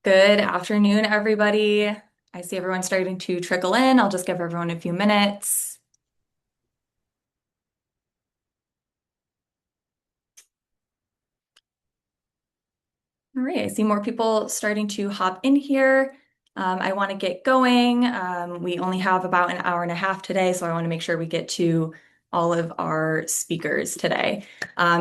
Good afternoon, everybody. I see everyone starting to trickle in. I'll just give everyone a few minutes. All right, I see more people starting to hop in here. I want to get going. We only have about an hour and a half today, so I want to make sure we get to all of our speakers today.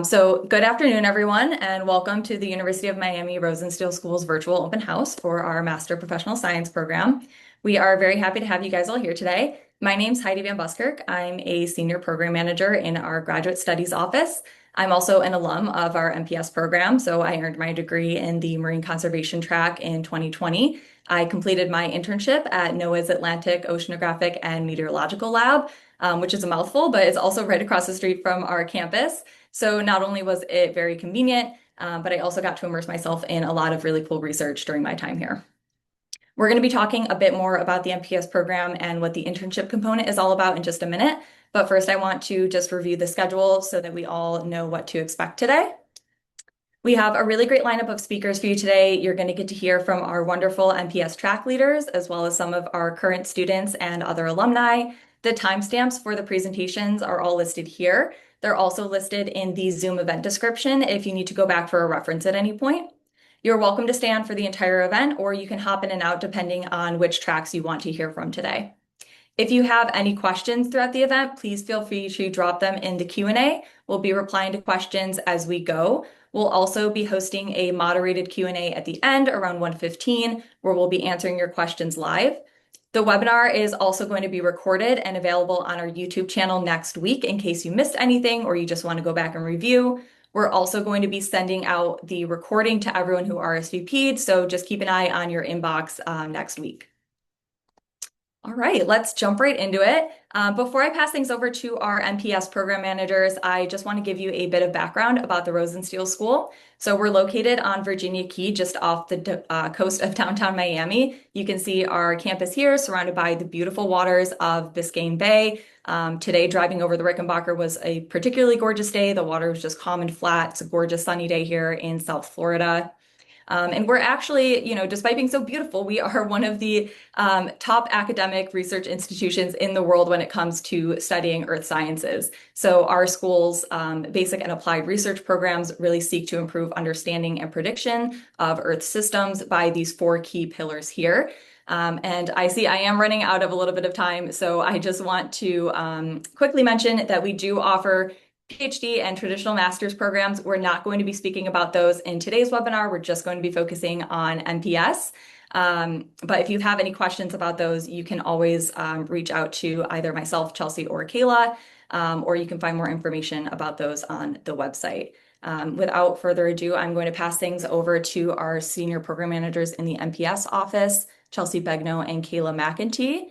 So good afternoon, everyone, and welcome to the University of Miami Rosenstiel School's virtual open house for our Master Professional Science program. We are very happy to have you guys all here today. My name's Heidi Van Buskirk. I'm a senior program manager in our graduate studies office. I'm also an alum of our MPS program, so I earned my degree in the marine conservation track in 2020. I completed my internship at NOAA's Atlantic Oceanographic and Meteorological Lab, which is a mouthful, but it's also right across the street from our campus. So not only was it very convenient, but I also got to immerse myself in a lot of really cool research during my time here. We're going to be talking a bit more about the MPS program and what the internship component is all about in just a minute. But first, I want to just review the schedule so that we all know what to expect today. We have a really great lineup of speakers for you today. You're going to get to hear from our wonderful MPS track leaders, as well as some of our current students and other alumni. The timestamps for the presentations are all listed here. They're also listed in the Zoom event description if you need to go back for a reference at any point. You're welcome to stay on for the entire event, or you can hop in and out depending on which tracks you want to hear from today. If you have any questions throughout the event, please feel free to drop them in the Q&A. We'll be replying to questions as we go. We'll also be hosting a moderated Q&A at the end around 1:15, where we'll be answering your questions live. The webinar is also going to be recorded and available on our YouTube channel next week in case you missed anything or you just want to go back and review. We're also going to be sending out the recording to everyone who RSVP'd, so just keep an eye on your inbox next week. All right, let's jump right into it. Before I pass things over to our MPS program managers, I just want to give you a bit of background about the Rosenstiel School. So we're located on Virginia Key, just off the coast of downtown Miami. You can see our campus here, surrounded by the beautiful waters of Biscayne Bay. Today, driving over the Rickenbacker was a particularly gorgeous day. The water was just calm and flat. It's a gorgeous sunny day here in South Florida. And we're actually, despite being so beautiful, we are one of the top academic research institutions in the world when it comes to studying earth sciences. So our school's basic and applied research programs really seek to improve understanding and prediction of earth systems by these four key pillars here. And I see I am running out of a little bit of time, so I just want to quickly mention that we do offer PhD and traditional master's programs. We're not going to be speaking about those in today's webinar. We're just going to be focusing on MPS. But if you have any questions about those, you can always reach out to either myself, Chelsea, or Kayla, or you can find more information about those on the website. Without further ado, I'm going to pass things over to our senior program managers in the MPS office, Chelsea Begno and Kayla McEntee.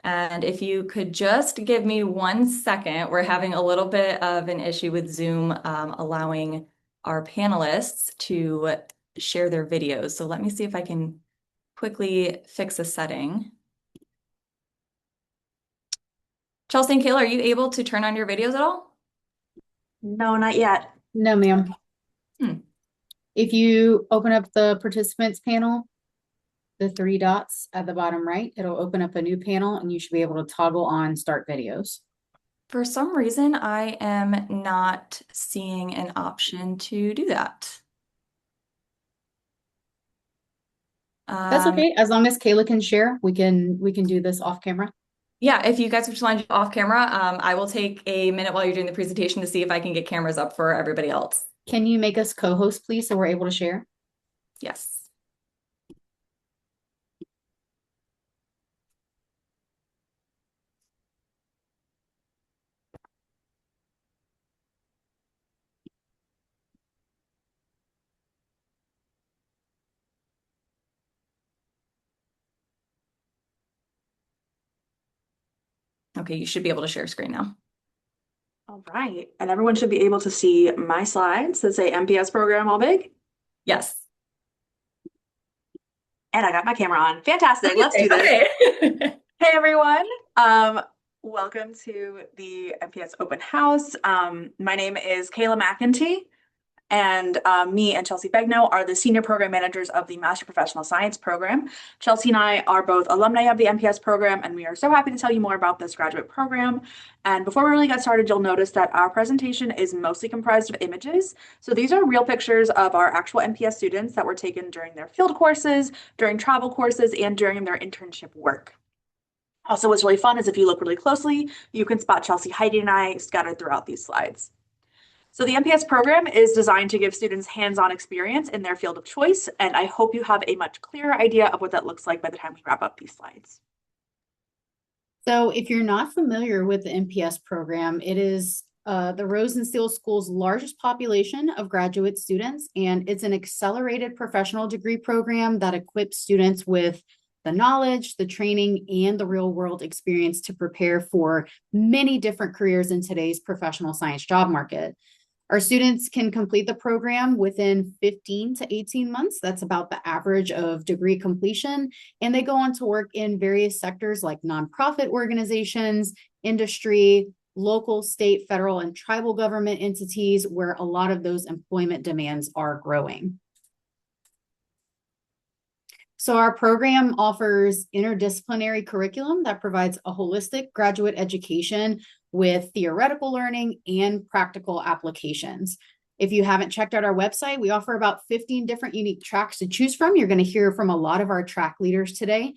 And if you could just give me 1 second, we're having a little bit of an issue with Zoom allowing our panelists to share their videos. So let me see if I can quickly fix a setting. Chelsea and Kayla, are you able to turn on your videos at all? No, not yet. No, ma'am. Hmm. If you open up the participants panel, the three dots at the bottom right, it'll open up a new panel and you should be able to toggle on start videos. For some reason, I am not seeing an option to do that. That's okay. As long as Kayla can share, we can do this off camera. Yeah, if you guys just want to do off camera, I will take a minute while you're doing the presentation to see if I can get cameras up for everybody else. Can you make us co-host, please, so we're able to share? Yes. Okay, you should be able to share screen now. All right. And everyone should be able to see my slides that say MPS program all big. Yes. And I got my camera on. Fantastic. Let's do this. Okay. Hey, everyone. Welcome to the MPS open house. My name is Kayla McEntee. And me and Chelsea Begno are the senior program managers of the Master Professional Science program. Chelsea and I are both alumni of the MPS program, and we are so happy to tell you more about this graduate program. And before we really get started, you'll notice that our presentation is mostly comprised of images. So these are real pictures of our actual MPS students that were taken during their field courses, during travel courses, and during their internship work. Also, what's really fun is if you look really closely, you can spot Chelsea, Heidi, and I scattered throughout these slides. So the MPS program is designed to give students hands-on experience in their field of choice, and I hope you have a much clearer idea of what that looks like by the time we wrap up these slides. So if you're not familiar with the MPS program, it is the Rosenstiel School's largest population of graduate students, and it's an accelerated professional degree program that equips students with the knowledge, the training, and the real-world experience to prepare for many different careers in today's professional science job market. Our students can complete the program within 15 to 18 months. That's about the average of degree completion. And they go on to work in various sectors like nonprofit organizations, industry, local, state, federal, and tribal government entities where a lot of those employment demands are growing. So our program offers interdisciplinary curriculum that provides a holistic graduate education with theoretical learning and practical applications. If you haven't checked out our website, we offer about 15 different unique tracks to choose from. You're going to hear from a lot of our track leaders today.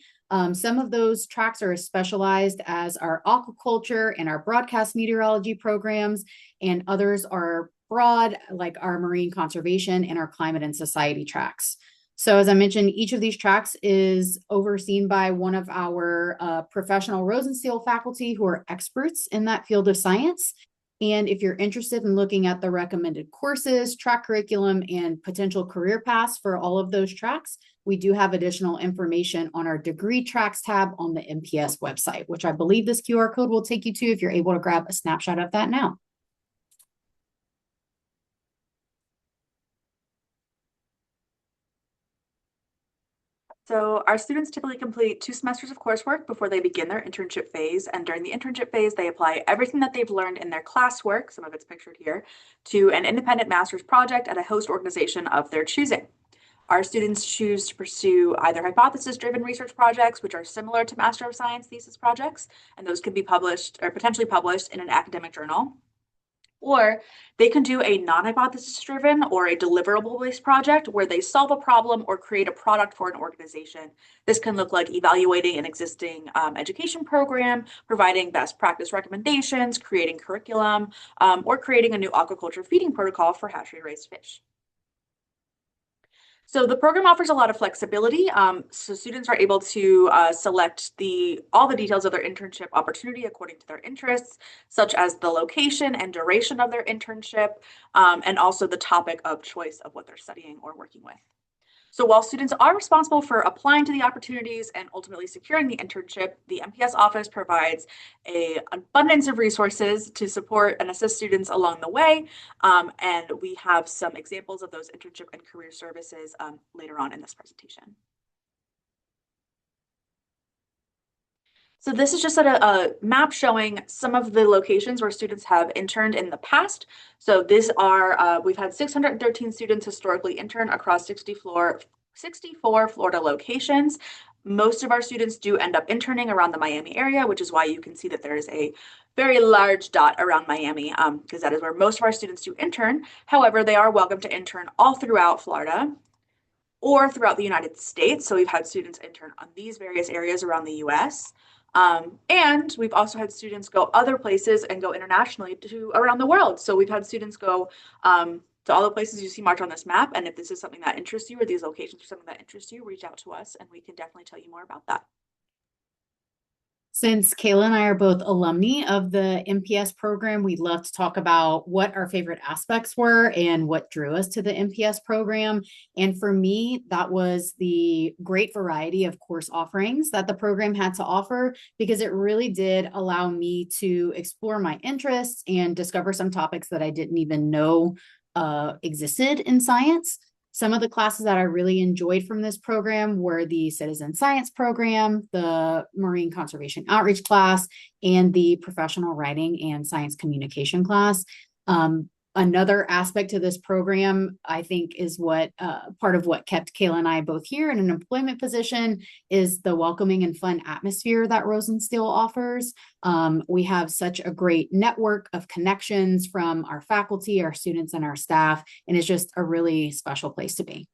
Some of those tracks are as specialized as our aquaculture and our broadcast meteorology programs, and others are broad, like our marine conservation and our climate and society tracks. So as I mentioned, each of these tracks is overseen by one of our professional Rosenstiel faculty who are experts in that field of science. And if you're interested in looking at the recommended courses, track curriculum, and potential career paths for all of those tracks, we do have additional information on our degree tracks tab on the MPS website, which I believe this QR code will take you to if you're able to grab a snapshot of that now. So our students typically complete 2 semesters of coursework before they begin their internship phase. And during the internship phase, they apply everything that they've learned in their classwork, some of it's pictured here, to an independent master's project at a host organization of their choosing. Our students choose to pursue either hypothesis-driven research projects, which are similar to Master of Science thesis projects, and those can be published or potentially published in an academic journal. Or they can do a non-hypothesis driven or a deliverable-based project where they solve a problem or create a product for an organization. This can look like evaluating an existing education program, providing best practice recommendations, creating curriculum, or creating a new aquaculture feeding protocol for hatchery-raised fish. So the program offers a lot of flexibility. So students are able to select all the details of their internship opportunity according to their interests, such as the location and duration of their internship, and also the topic of choice of what they're studying or working with. So while students are responsible for applying to the opportunities and ultimately securing the internship, the MPS office provides an abundance of resources to support and assist students along the way. And we have some examples of those internship and career services later on in this presentation. So this is just a map showing some of the locations where students have interned in the past. So we've had 613 students historically intern across 64 Florida locations. Most of our students do end up interning around the Miami area, which is why you can see that there is a very large dot around Miami, because that is where most of our students do intern. However, they are welcome to intern all throughout Florida or throughout the United States. So we've had students intern on these various areas around the US. And we've also had students go other places and go internationally to around the world. So we've had students go to all the places you see marked on this map. And if this is something that interests you or these locations are something that interests you, reach out to us and we can definitely tell you more about that. Since Kayla and I are both alumni of the MPS program, we'd love to talk about what our favorite aspects were and what drew us to the MPS program. And for me, that was the great variety of course offerings that the program had to offer, because it really did allow me to explore my interests and discover some topics that I didn't even know existed in science. Some of the classes that I really enjoyed from this program were the citizen science program, the marine conservation outreach class, and the professional writing and science communication class. Another aspect to this program, I think, is what part of what kept Kayla and I both here in an employment position is the welcoming and fun atmosphere that Rosenstiel offers. We have such a great network of connections from our faculty, our students, and our staff, and it's just a really special place to be.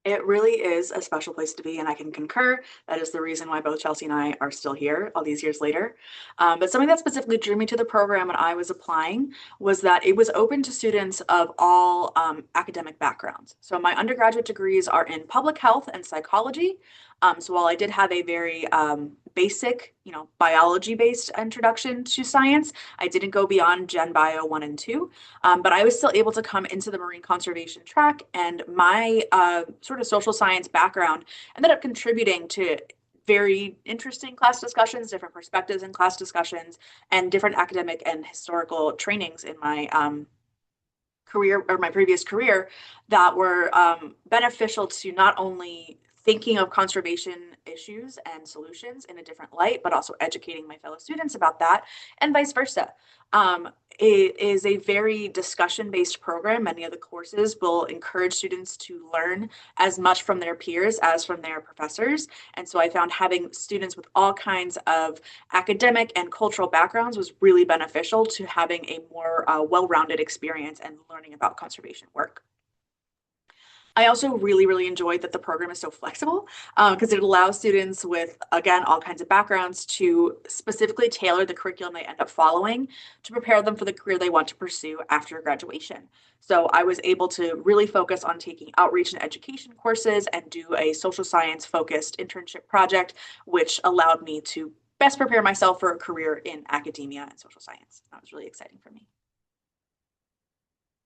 It really is a special place to be, and I can concur. That is the reason why both Chelsea and I are still here all these years later. But something that specifically drew me to the program when I was applying was that it was open to students of all academic backgrounds. So my undergraduate degrees are in public health and psychology. So while I did have a very basic, biology-based introduction to science, I didn't go beyond Gen Bio 1 and 2. But I was still able to come into the marine conservation track, and my sort of social science background ended up contributing to very interesting class discussions, different perspectives in class discussions, and different academic and historical trainings in my career or my previous career that were beneficial to not only thinking of conservation issues and solutions in a different light, but also educating my fellow students about that, and vice versa. It is a very discussion-based program. Many of the courses will encourage students to learn as much from their peers as from their professors. And so I found having students with all kinds of academic and cultural backgrounds was really beneficial to having a more well-rounded experience and learning about conservation work. I also really, really enjoyed that the program is so flexible because it allows students with, again, all kinds of backgrounds to specifically tailor the curriculum they end up following to prepare them for the career they want to pursue after graduation. So I was able to really focus on taking outreach and education courses and do a social science focused internship project, which allowed me to best prepare myself for a career in academia and social science. That was really exciting for me.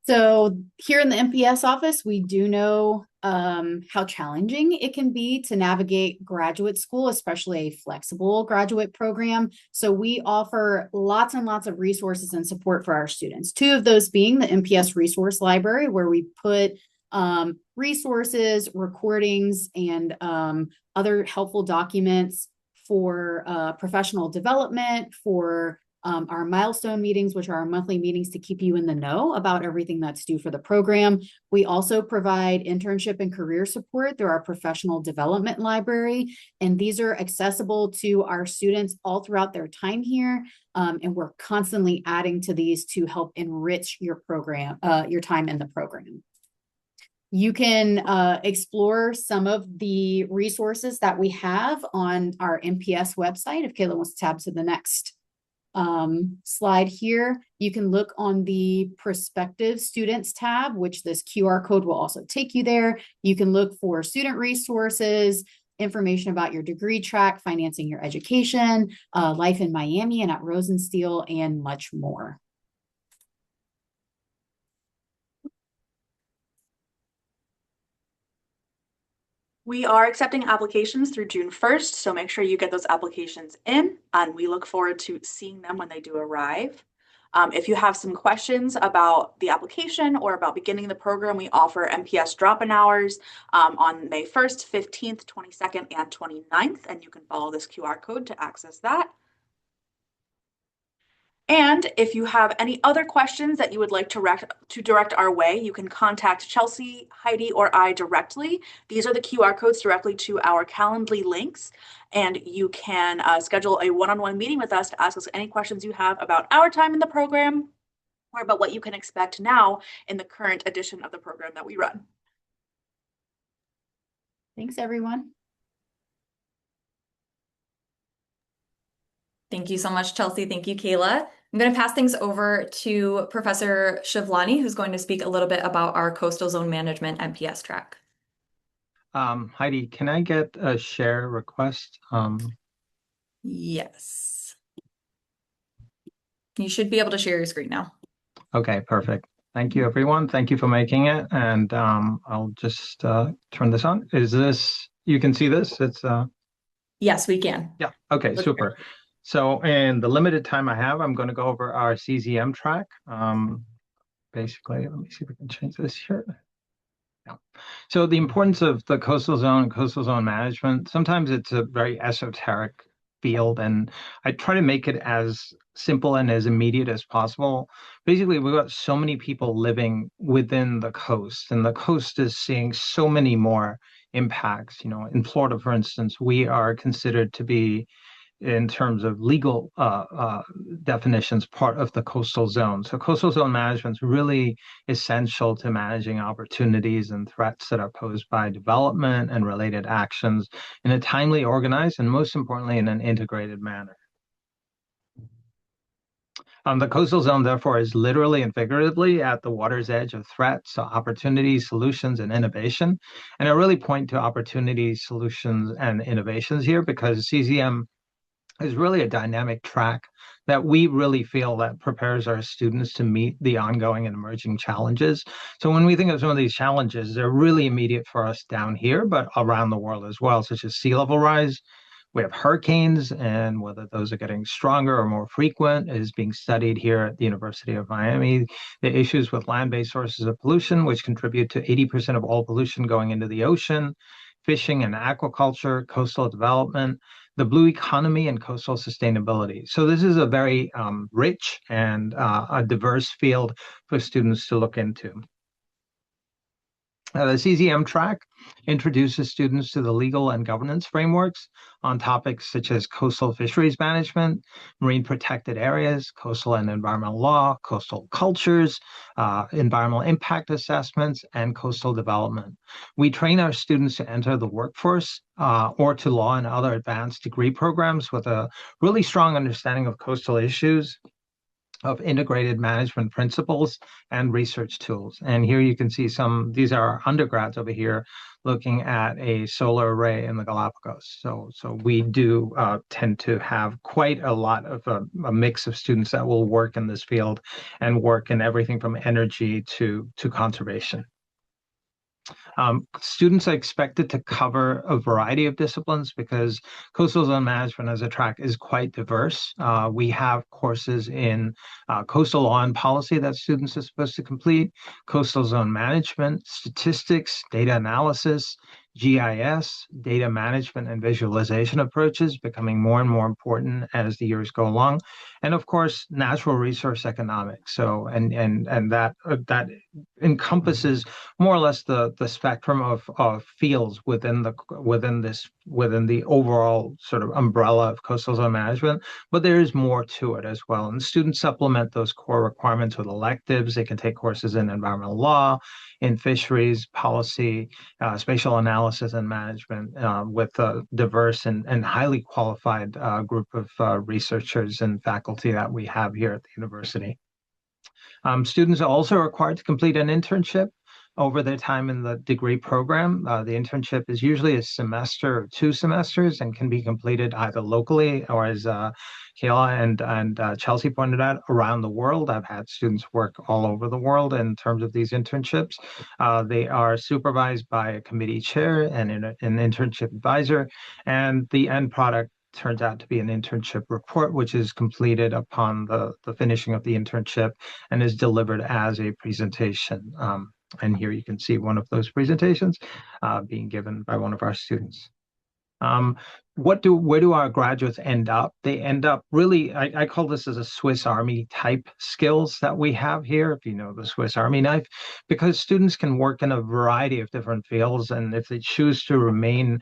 So here in the MPS office, we do know how challenging it can be to navigate graduate school, especially a flexible graduate program. So we offer lots and lots of resources and support for our students. Two of those being the MPS Resource Library, where we put resources, recordings, and other helpful documents for professional development, for our milestone meetings, which are our monthly meetings to keep you in the know about everything that's due for the program. We also provide internship and career support through our professional development library. And these are accessible to our students all throughout their time here. And we're constantly adding to these to help enrich your program, your time in the program. You can explore some of the resources that we have on our MPS website. If Kayla wants to tab to the next slide here, you can look on the prospective students tab, which this QR code will also take you there. You can look for student resources, information about your degree track, financing your education, life in Miami and at Rosenstiel, and much more. We are accepting applications through June 1st, so make sure you get those applications in, and we look forward to seeing them when they do arrive. If you have some questions about the application or about beginning the program, we offer MPS drop-in hours on May 1st, 15th, 22nd, and 29th, and you can follow this QR code to access that. And if you have any other questions that you would like to direct our way, you can contact Chelsea, Heidi, or I directly. These are the QR codes directly to our Calendly links, and you can schedule a one-on-one meeting with us to ask us any questions you have about our time in the program or about what you can expect now in the current edition of the program that we run. Thanks, everyone. Thank you so much, Chelsea. Thank you, Kayla. I'm going to pass things over to Professor Shivlani, who's going to speak a little bit about our Coastal Zone Management MPS track. Heidi, can I get a share request? Yes. You should be able to share your screen now. Okay, perfect. Thank you, everyone. Thank you for making it. And I'll just turn this on. Is this, you can see this? It's Yes, we can. Yeah, okay, super. So in the limited time I have, I'm going to go over our CZM track. Basically, let me see if we can change this here. Yeah. So the importance of the coastal zone and coastal zone management, sometimes it's a very esoteric field, and I try to make it as simple and as immediate as possible. Basically, we've got so many people living within the coast, and the coast is seeing so many more impacts. In Florida, for instance, we are considered to be, in terms of legal definitions, part of the coastal zone. So coastal zone management is really essential to managing opportunities and threats that are posed by development and related actions in a timely, organized, and most importantly, in an integrated manner. The coastal zone, therefore, is literally and figuratively at the water's edge of threats, opportunities, solutions, and innovation. And I really point to opportunities, solutions, and innovations here because CZM is really a dynamic track that we really feel that prepares our students to meet the ongoing and emerging challenges. So when we think of some of these challenges, they're really immediate for us down here, but around the world as well, such as sea level rise. We have hurricanes, and whether those are getting stronger or more frequent is being studied here at the University of Miami. The issues with land-based sources of pollution, which contribute to 80% of all pollution going into the ocean, fishing and aquaculture, coastal development, the blue economy, and coastal sustainability. So this is a very rich and a diverse field for students to look into. The CZM track introduces students to the legal and governance frameworks on topics such as coastal fisheries management, marine protected areas, coastal and environmental law, coastal cultures, environmental impact assessments, and coastal development. We train our students to enter the workforce or to law and other advanced degree programs with a really strong understanding of coastal issues, of integrated management principles and research tools. And here you can see these are our undergrads over here looking at a solar array in the Galapagos. So we do tend to have quite a lot of a mix of students that will work in this field and work in everything from energy to conservation. Students are expected to cover a variety of disciplines because coastal zone management as a track is quite diverse. We have courses in coastal law and policy that students are supposed to complete, coastal zone management, statistics, data analysis, GIS, data management and visualization approaches becoming more and more important as the years go along, and of course natural resource economics. So and that encompasses more or less the spectrum of fields within the overall sort of umbrella of coastal zone management, but there is more to it as well. And students supplement those core requirements with electives. They can take courses in environmental law, in fisheries, policy, spatial analysis and management with a diverse and highly qualified group of researchers and faculty that we have here at the university. Students are also required to complete an internship over their time in the degree program. The internship is usually a semester or 2 semesters and can be completed either locally or, as Kayla and Chelsea pointed out, around the world. I've had students work all over the world in terms of these internships. They are supervised by a committee chair and an internship advisor, and the end product turns out to be an internship report, which is completed upon the finishing of the internship and is delivered as a presentation. And here you can see one of those presentations being given by one of our students. Where do our graduates end up? They end up really, I call this as a Swiss Army type skills that we have here, if you know the Swiss Army knife, because students can work in a variety of different fields. And if they choose to remain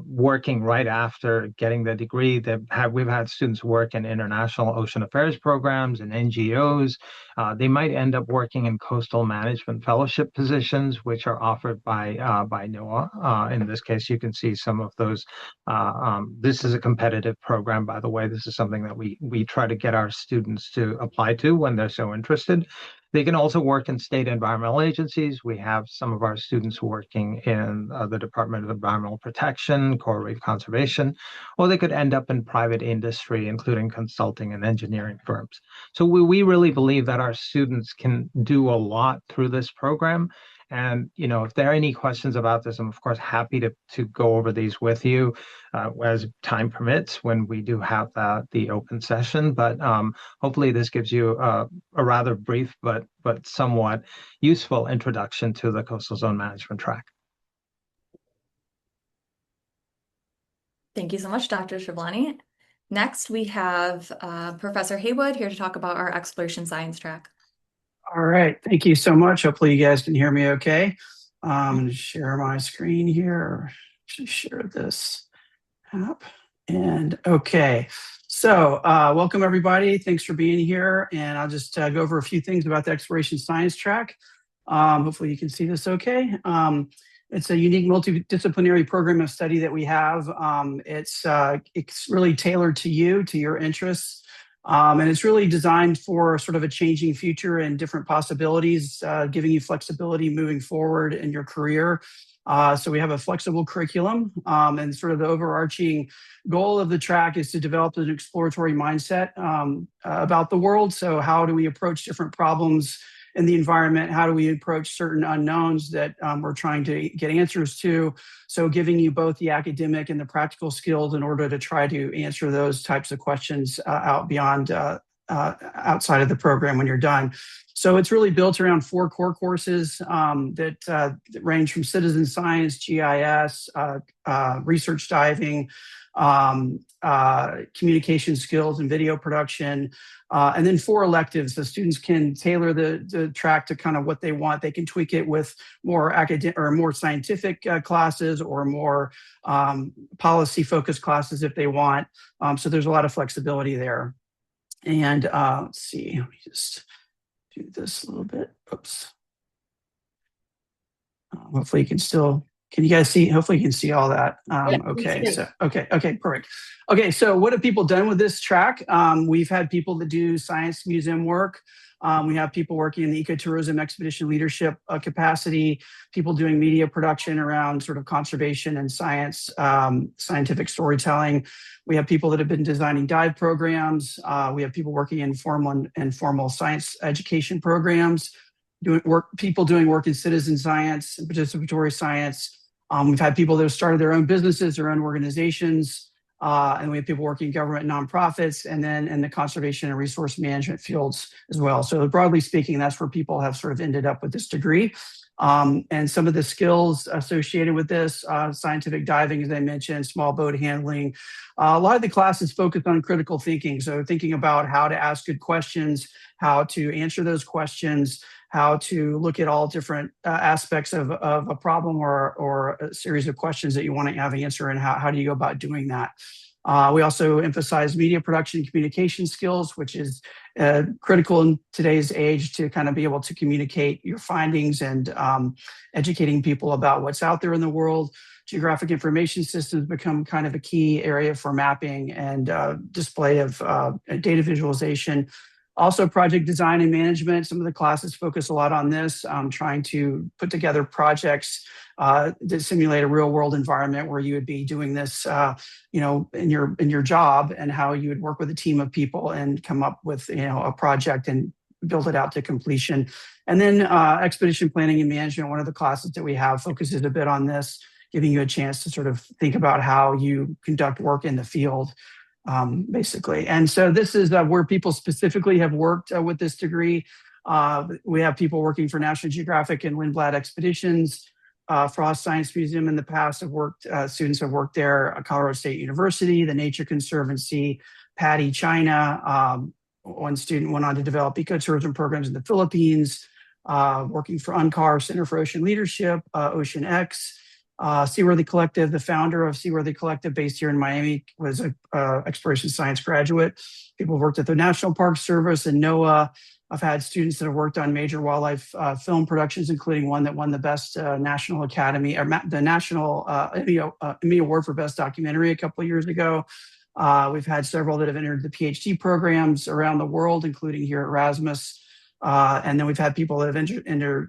working right after getting the degree, we've had students work in international ocean affairs programs and NGOs. They might end up working in coastal management fellowship positions, which are offered by NOAA. In this case, you can see some of those. This is a competitive program, by the way. This is something that we try to get our students to apply to when they're so interested. They can also work in state environmental agencies. We have some of our students working in the Department of Environmental Protection, coral reef conservation, or they could end up in private industry, including consulting and engineering firms. So we really believe that our students can do a lot through this program. And, if there are any questions about this, I'm of course happy to go over these with you as time permits when we do have the open session. But hopefully this gives you a rather brief but somewhat useful introduction to the coastal zone management track. Thank you so much, Dr. Scriblani. Next, we have Professor Haywood here to talk about our exploration science track. All right, thank you so much. Hopefully you guys can hear me okay. I'm going to share my screen here, or actually share this app. And okay, so welcome everybody. Thanks for being here. And I'll just go over a few things about the exploration science track. Hopefully you can see this okay. It's a unique multidisciplinary program of study that we have. It's really tailored to you, to your interests. And it's really designed for sort of a changing future and different possibilities, giving you flexibility moving forward in your career. So we have a flexible curriculum, and sort of the overarching goal of the track is to develop an exploratory mindset about the world. So how do we approach different problems in the environment? How do we approach certain unknowns that we're trying to get answers to? So giving you both the academic and the practical skills in order to try to answer those types of questions out beyond outside of the program when you're done. So it's really built around 4 core courses that range from citizen science, GIS, research diving, communication skills and video production, and then 4 electives. So students can tailor the track to kind of what they want. They can tweak it with more academic or more scientific classes, or more policy focused classes if they want. So there's a lot of flexibility there. And let's see, let me just do this a little bit. Oops. Hopefully you can still, can you guys see? Hopefully you can see all that. Okay, so, okay, perfect. Okay, so what have people done with this track? We've had people that do science museum work. We have people working in the ecotourism expedition leadership capacity, people doing media production around sort of conservation and science, scientific storytelling. We have people that have been designing dive programs. We have people working in formal and informal science education programs, people doing work in citizen science and participatory science. We've had people that have started their own businesses, their own organizations. And we have people working in government nonprofits, and then in the conservation and resource management fields as well. So broadly speaking, that's where people have sort of ended up with this degree. And some of the skills associated with this, scientific diving, as I mentioned, small boat handling. A lot of the classes focus on critical thinking. So thinking about how to ask good questions, how to answer those questions, how to look at all different aspects of a problem or a series of questions that you want to have an answer, and how do you go about doing that. We also emphasize media production and communication skills, which is critical in today's age to kind of be able to communicate your findings and educating people about what's out there in the world. Geographic information systems become kind of a key area for mapping and display of data visualization. Also, project design and management. Some of the classes focus a lot on this, trying to put together projects that simulate a real world environment where you would be doing this, in your job, and how you would work with a team of people and come up with, a project and build it out to completion. And then expedition planning and management, one of the classes that we have, focuses a bit on this, giving you a chance to sort of think about how you conduct work in the field. Basically. And so this is where people specifically have worked with this degree. We have people working for National Geographic and Lindblad Expeditions. Frost Science Museum in the past students have worked there, Colorado State University, the Nature Conservancy, PADI China. One student went on to develop ecotourism programs in the Philippines, working for UNCAR, Center for Ocean Leadership, Ocean X. Seaworthy Collective, the founder of Seaworthy Collective based here in Miami, was an exploration science graduate. People have worked at the National Park Service and NOAA. I've had students that have worked on major wildlife film productions, including one that won the Best National Academy, or the National Emmy Award for Best Documentary a couple of years ago. We've had several that have entered the PhD programs around the world, including here at Erasmus. And then we've had people that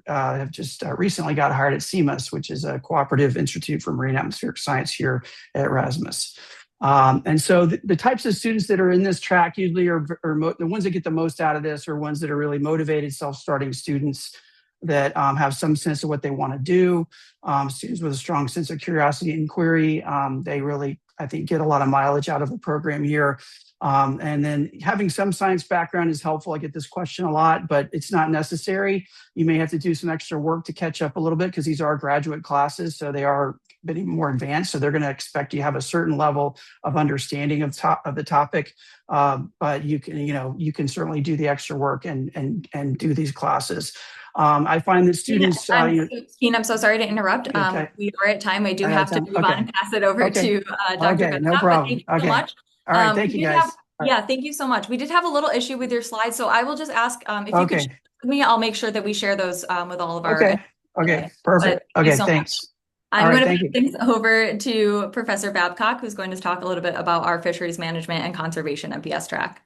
have just recently got hired at CMUS, which is a cooperative institute for marine atmospheric science here at Erasmus. And so the types of students that are in this track usually are the ones that get the most out of this are ones that are really motivated, self-starting students that have some sense of what they want to do. Students with a strong sense of curiosity and inquiry. They really, I think, get a lot of mileage out of the program here. And then having some science background is helpful. I get this question a lot, but it's not necessary. You may have to do some extra work to catch up a little bit because these are graduate classes, so they are bit even more advanced. So they're going to expect you to have a certain level of understanding of the topic. But you can certainly do the extra work and do these classes. I find that students, I'm so sorry to interrupt. Okay. We are at time. I do I have got to time. move on and pass it over to Dr. Okay, no Bedcott, but thank problem. you so Okay. much. All right, thank you guys. Yeah, thank you so much. We did have a little issue with your slides, so I will just ask if you could share Okay. with me. I'll make sure that we share those with all of our Okay. Okay. today. Perfect. But thank you Okay. so Thanks. much. I'm All right. going to Thank pass you. things over to Professor Babcock, who's going to talk a little bit about our fisheries management and conservation MPS track.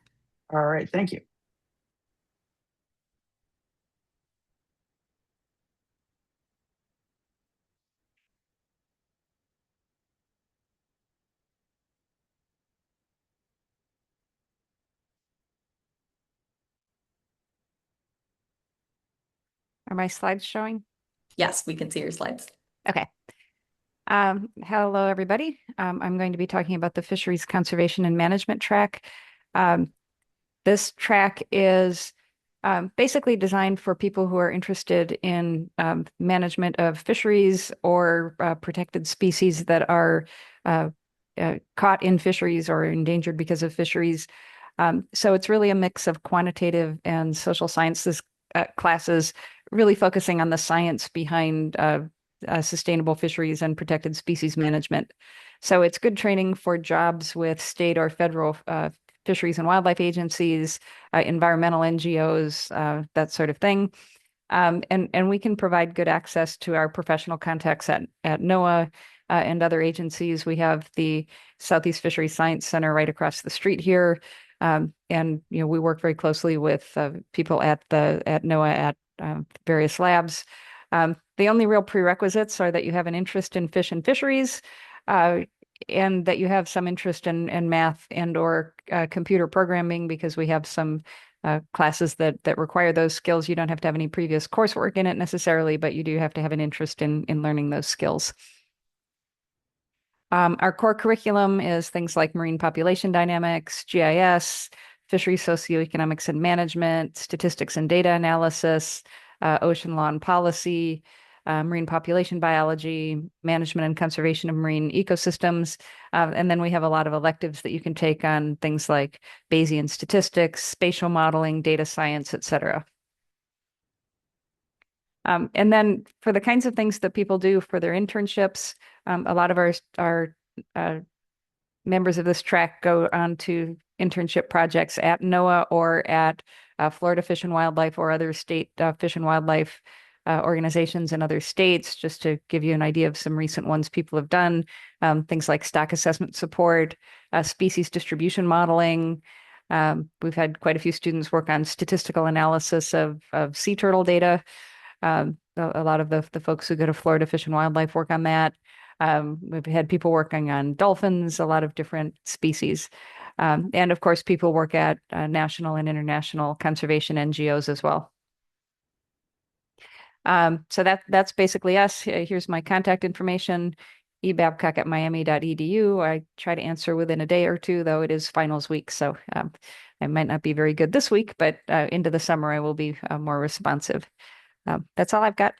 All right. Thank you. Are my slides showing? Yes, we can see your slides. Okay. Hello, everybody. I'm going to be talking about the Fisheries Conservation and Management track. This track is basically designed for people who are interested in management of fisheries or protected species that are caught in fisheries or endangered because of fisheries. So it's really a mix of quantitative and social sciences classes, really focusing on the science behind sustainable fisheries and protected species management. So it's good training for jobs with state or federal fisheries and wildlife agencies, environmental NGOs, that sort of thing. And we can provide good access to our professional contacts at NOAA and other agencies. We have the Southeast Fisheries Science Center right across the street here. And we work very closely with people at NOAA at various labs. The only real prerequisites are that you have an interest in fish and fisheries, and that you have some interest in math and or computer programming, because we have some classes that require those skills. You don't have to have any previous coursework in it necessarily, but you do have to have an interest in learning those skills. Our core curriculum is things like marine population dynamics, GIS, fisheries socioeconomics and management, statistics and data analysis, ocean law and policy, marine population biology, management and conservation of marine ecosystems. And then we have a lot of electives that you can take on things like Bayesian statistics, spatial modeling, data science, et cetera. And then for the kinds of things that people do for their internships, a lot of our members of this track go on to internship projects at NOAA or at Florida Fish and Wildlife or other state fish and wildlife organizations in other states, just to give you an idea of some recent ones people have done. Things like stock assessment support, species distribution modeling. We've had quite a few students work on statistical analysis of sea turtle data. A lot of the folks who go to Florida Fish and Wildlife work on that. We've had people working on dolphins, a lot of different species. And of course, people work at national and international conservation NGOs as well. So that's basically us. Here's my contact information, ebabcock@miami.edu. I try to answer within a day or two, though it is finals week. So I might not be very good this week, but into the summer, I will be more responsive. That's all I've got.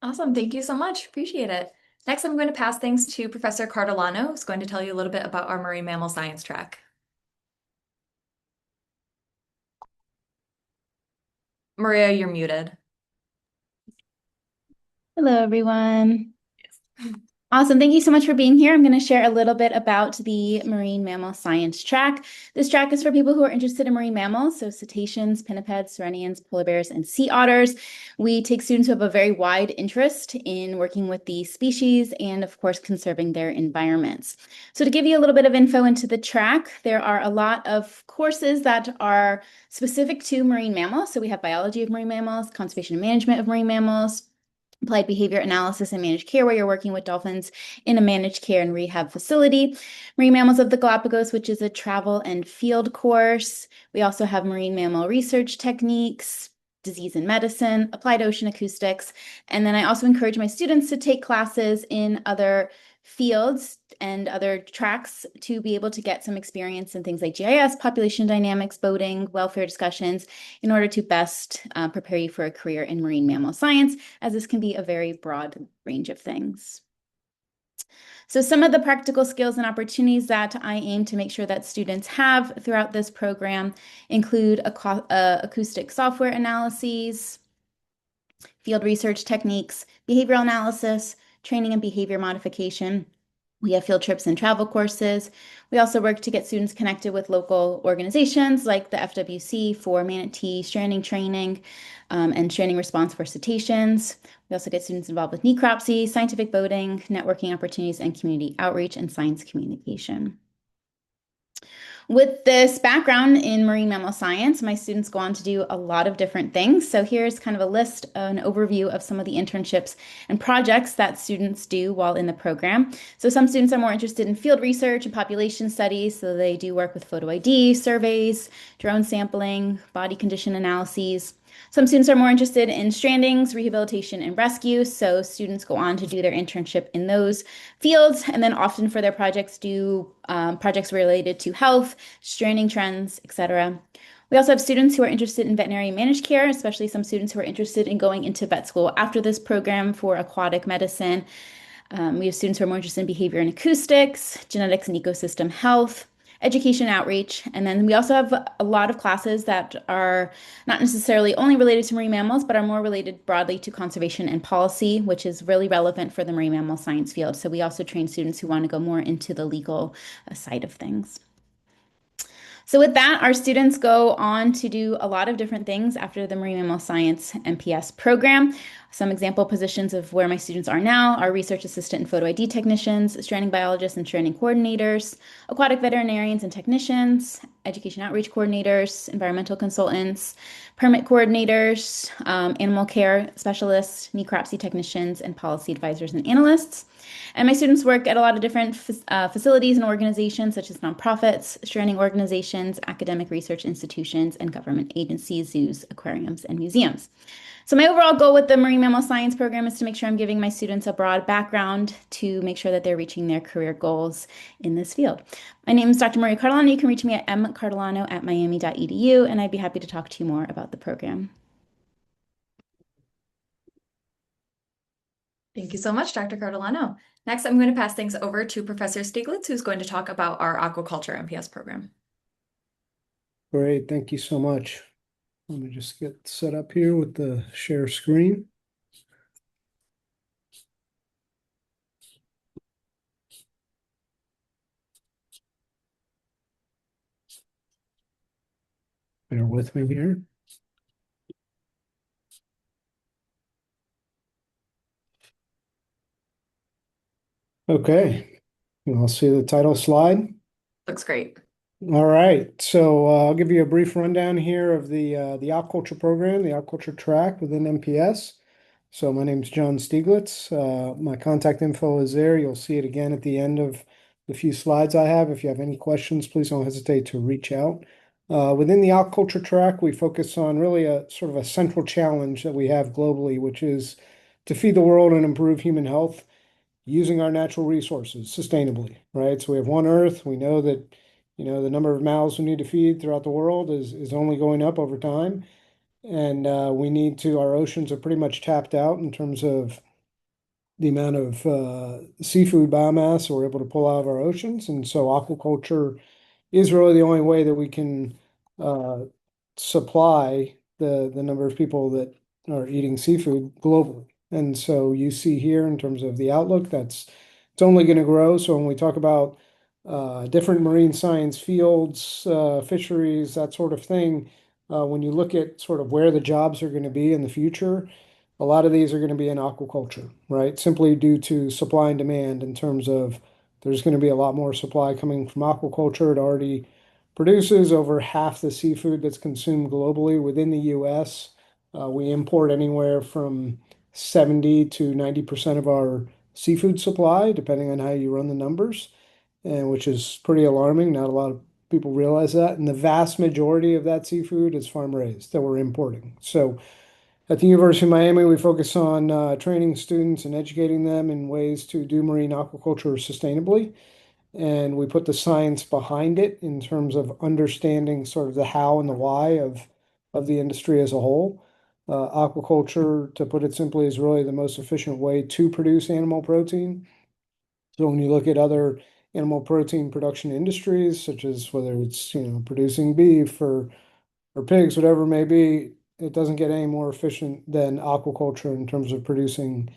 Awesome. Thank you so much. Appreciate it. Next, I'm going to pass things to Professor Cardellano, who's going to tell you a little bit about our marine mammal science track. Maria, you're muted. Hello, everyone. Awesome. Thank you so much for being here. I'm going to share a little bit about the marine mammal science track. This track is for people who are interested in marine mammals, so cetaceans, pinnipeds, sirenians, polar bears, and sea otters. We take students who have a very wide interest in working with these species and, of course, conserving their environments. So to give you a little bit of info into the track, there are a lot of courses that are specific to marine mammals. So we have biology of marine mammals, conservation and management of marine mammals, applied behavior analysis and managed care, where you're working with dolphins in a managed care and rehab facility. Marine Mammals of the Galapagos, which is a travel and field course. We also have marine mammal research techniques, disease and medicine, applied ocean acoustics. And then I also encourage my students to take classes in other fields and other tracks to be able to get some experience in things like GIS, population dynamics, boating, welfare discussions, in order to best prepare you for a career in marine mammal science, as this can be a very broad range of things. So some of the practical skills and opportunities that I aim to make sure that students have throughout this program include acoustic software analyses, field research techniques, behavioral analysis, training and behavior modification. We have field trips and travel courses. We also work to get students connected with local organizations like the FWC for manatee stranding training and stranding response for cetaceans. We also get students involved with necropsy, scientific boating, networking opportunities, and community outreach and science communication. With this background in marine mammal science, my students go on to do a lot of different things. So here's kind of a list, an overview of some of the internships and projects that students do while in the program. So some students are more interested in field research and population studies, so they do work with photo ID, surveys, drone sampling, body condition analyses. Some students are more interested in strandings, rehabilitation, and rescue. So students go on to do their internship in those fields, and then often for their projects do projects related to health, stranding trends, etc. We also have students who are interested in veterinary managed care, especially some students who are interested in going into vet school after this program for aquatic medicine. We have students who are more interested in behavior and acoustics, genetics and ecosystem health, education outreach. And then we also have a lot of classes that are not necessarily only related to marine mammals, but are more related broadly to conservation and policy, which is really relevant for the marine mammal science field. So we also train students who want to go more into the legal side of things. So with that, our students go on to do a lot of different things after the Marine Mammal Science MPS program. Some example positions of where my students are now are research assistant and photo ID technicians, stranding biologists and stranding coordinators, aquatic veterinarians and technicians, education outreach coordinators, environmental consultants, permit coordinators, animal care specialists, necropsy technicians, and policy advisors and analysts. And my students work at a lot of different facilities and organizations, such as nonprofits, stranding organizations, academic research institutions, and government agencies, zoos, aquariums, and museums. So my overall goal with the Marine Mammal Science program is to make sure I'm giving my students a broad background to make sure that they're reaching their career goals in this field. My name is Dr. Maria Cardilano. You can reach me at mcardilano@miami.edu, and I'd be happy to talk to you more about the program. Thank you so much, Dr. Cardilano. Next, I'm going to pass things over to Professor Stieglitz, who's going to talk about our Aquaculture MPS program. Great, thank you so much. Let me just get set up here with the share screen. Bear with me here. Okay, I'll see the title slide. Looks great. All right, so I'll give you a brief rundown here of the aquaculture program, the aquaculture track within MPS. So my name is John Stieglitz. My contact info is there. You'll see it again at the end of the few slides I have. If you have any questions, please don't hesitate to reach out. Within the aquaculture track, we focus on really a sort of a central challenge that we have globally, which is to feed the world and improve human health using our natural resources sustainably, right? So we have one Earth. We know that, the number of mouths we need to feed throughout the world is only going up over time. And our oceans are pretty much tapped out in terms of the amount of seafood biomass we're able to pull out of our oceans. And so aquaculture is really the only way that we can supply the number of people that are eating seafood globally. And so you see here in terms of the outlook, it's only going to grow. So when we talk about different marine science fields, fisheries, that sort of thing, when you look at sort of where the jobs are going to be in the future, a lot of these are going to be in aquaculture, right? Simply due to supply and demand in terms of there's going to be a lot more supply coming from aquaculture. It already produces over half the seafood that's consumed globally within the US. We import anywhere from 70 to 90% of our seafood supply, depending on how you run the numbers, and which is pretty alarming. Not a lot of people realize that. And the vast majority of that seafood is farm raised that we're importing. So At the University of Miami, we focus on training students and educating them in ways to do marine aquaculture sustainably. And we put the science behind it in terms of understanding sort of the how and the why of the industry as a whole. Aquaculture, to put it simply, is really the most efficient way to produce animal protein. So when you look at other animal protein production industries, such as whether it's, producing beef or pigs, whatever it may be, it doesn't get any more efficient than aquaculture in terms of producing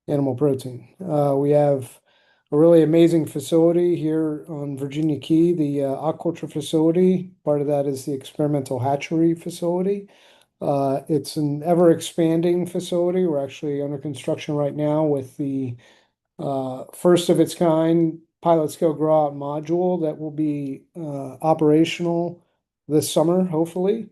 animal protein. We have a really amazing facility here on Virginia Key, the aquaculture facility. Part of that is the experimental hatchery facility. It's an ever expanding facility. We're actually under construction right now with the first of its kind pilot scale grow out module that will be operational this summer, hopefully,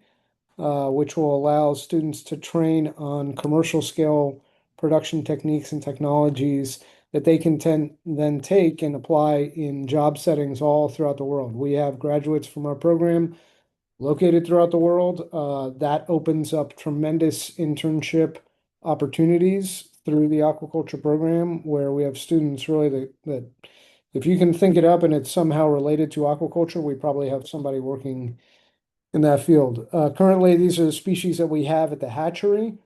which will allow students to train on commercial scale production techniques and technologies that they can then take and apply in job settings all throughout the world. We have graduates from our program located throughout the world. That opens up tremendous internship opportunities through the aquaculture program, where we have students really that if you can think it up and it's somehow related to aquaculture, we probably have somebody working in that field. Currently, these are the species that we have at the hatchery.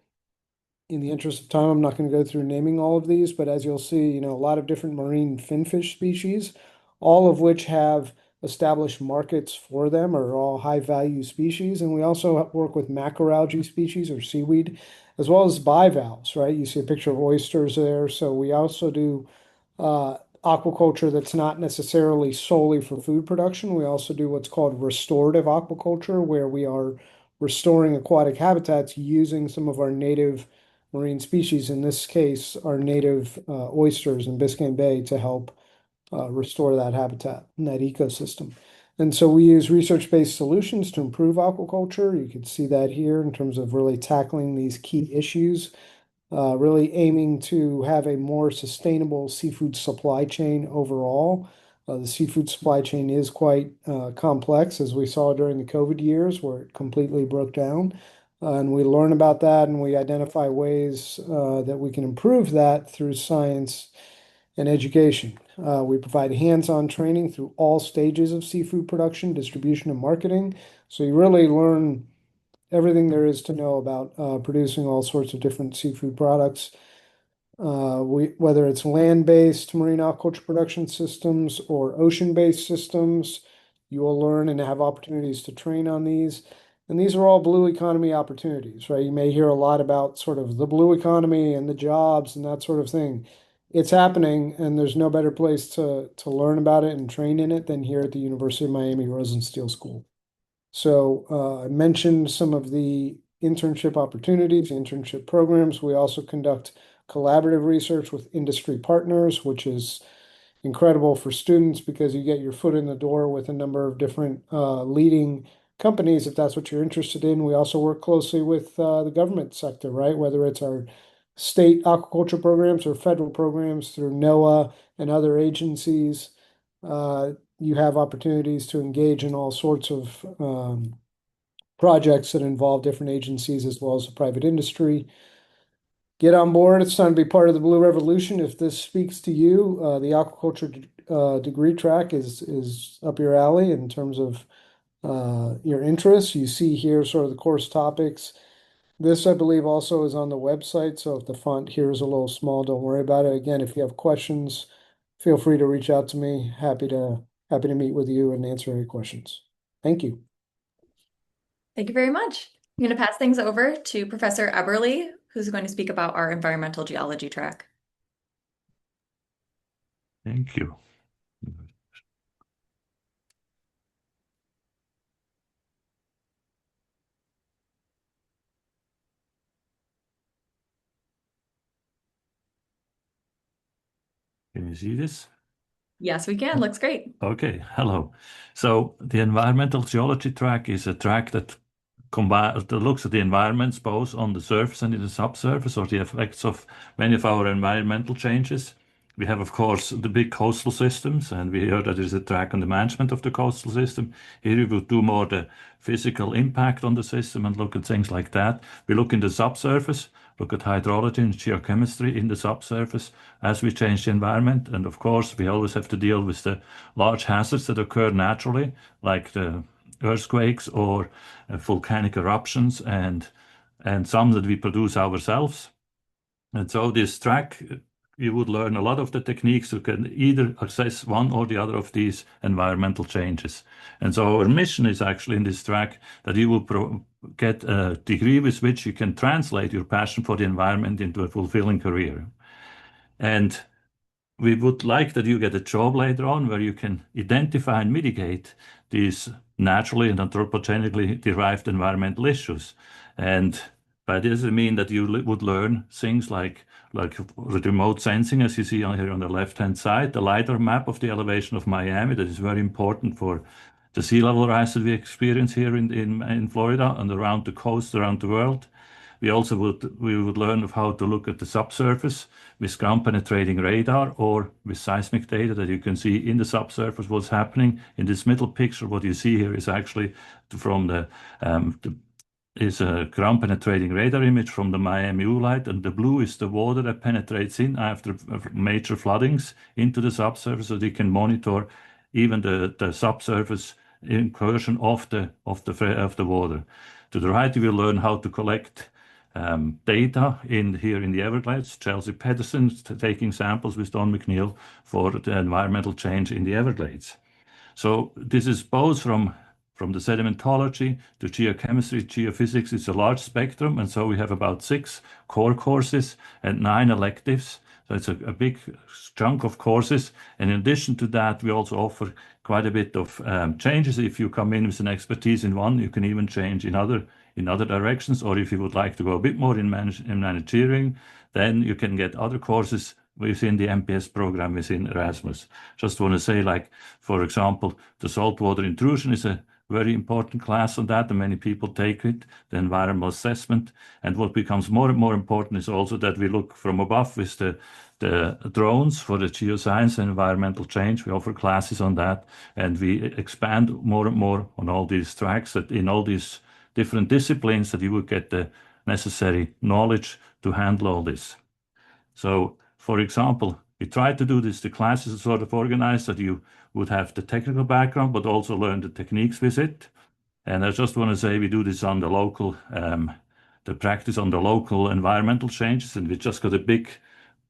In the interest of time, I'm not going to go through naming all of these, but as you'll see, a lot of different marine finfish species, all of which have established markets for them, are all high value species. And we also work with macroalgae species or seaweed, as well as bivalves, right? You see a picture of oysters there. So we also do aquaculture that's not necessarily solely for food production. We also do what's called restorative aquaculture, where we are restoring aquatic habitats using some of our native marine species, in this case, our native oysters in Biscayne Bay, to help restore that habitat and that ecosystem. And so we use research-based solutions to improve aquaculture. You can see that here in terms of really tackling these key issues, really aiming to have a more sustainable seafood supply chain overall. The seafood supply chain is quite complex, as we saw during the COVID years, where it completely broke down. And we learn about that and we identify ways that we can improve that through science and education. We provide hands-on training through all stages of seafood production, distribution, and marketing. So you really learn everything there is to know about producing all sorts of different seafood products. Whether it's land-based marine aquaculture production systems or ocean-based systems, you will learn and have opportunities to train on these. And these are all blue economy opportunities, right? You may hear a lot about sort of the blue economy and the jobs and that sort of thing. It's happening, and there's no better place to learn about it and train in it than here at the University of Miami Rosenstiel School. So I mentioned some of the internship opportunities, internship programs. We also conduct collaborative research with industry partners, which is incredible for students because you get your foot in the door with a number of different leading companies, if that's what you're interested in. We also work closely with the government sector, right? Whether it's our state aquaculture programs or federal programs through NOAA and other agencies. You have opportunities to engage in all sorts of projects that involve different agencies as well as the private industry. Get on board. It's time to be part of the Blue Revolution. If this speaks to you, the aquaculture degree track is up your alley in terms of your interests. You see here sort of the course topics. This, I believe, also is on the website. So if the font here is a little small, don't worry about it. Again, if you have questions, feel free to reach out to me. Happy to meet with you and answer any questions. Thank you. Thank you very much. I'm going to pass things over to Professor Eberly, who's going to speak about our environmental geology track. Thank you. Can you see this? Yes, we can. Looks great. Okay, hello. So the environmental geology track is a track that looks at the environments both on the surface and in the subsurface, or the effects of many of our environmental changes. We have, of course, the big coastal systems, and we heard that there's a track on the management of the coastal system. Here we would do more the physical impact on the system and look at things like that. We look in the subsurface, look at hydrology and geochemistry in the subsurface as we change the environment. And of course, we always have to deal with the large hazards that occur naturally, like the earthquakes or volcanic eruptions, and some that we produce ourselves. And so this track, you would learn a lot of the techniques who can either assess one or the other of these environmental changes. And so our mission is actually in this track that you will get a degree with which you can translate your passion for the environment into a fulfilling career. And we would like that you get a job later on where you can identify and mitigate these naturally and anthropogenically derived environmental issues. And by this, I mean that you would learn things like remote sensing, as you see here on the left-hand side, the LiDAR map of the elevation of Miami, that is very important for the sea level rise that we experience here in Florida and around the coast, around the world. We would learn of how to look at the subsurface with ground penetrating radar or with seismic data that you can see in the subsurface what's happening. In this middle picture, what you see here is actually from is a ground penetrating radar image from the Miami Oolite, and the blue is the water that penetrates in after major floodings into the subsurface, so they can monitor even the subsurface incursion of the water. To the right, you will learn how to collect data here in the Everglades. Chelsea Pedersen taking samples with Don McNeil for the environmental change in the Everglades. So this is both from the sedimentology to geochemistry, geophysics. It's a large spectrum, and so we have about 6 core courses and 9 electives. So it's a big chunk of courses. And in addition to that, we also offer quite a bit of changes. If you come in with an expertise in one, you can even change in other directions. Or if you would like to go a bit more in managerial, then you can get other courses within the MPS program within Erasmus. Just want to say, like, for example, the saltwater intrusion is a very important class on that, and many people take it, the environmental assessment. And what becomes more and more important is also that we look from above with the drones for the geoscience and environmental change. We offer classes on that, and we expand more and more on all these tracks, that in all these different disciplines that you would get the necessary knowledge to handle all this. So, for example, we try to do this, the classes are sort of organized that you would have the technical background, but also learn the techniques with it. And I just want to say we do this on the local, the practice on the local environmental changes, and we just got a big,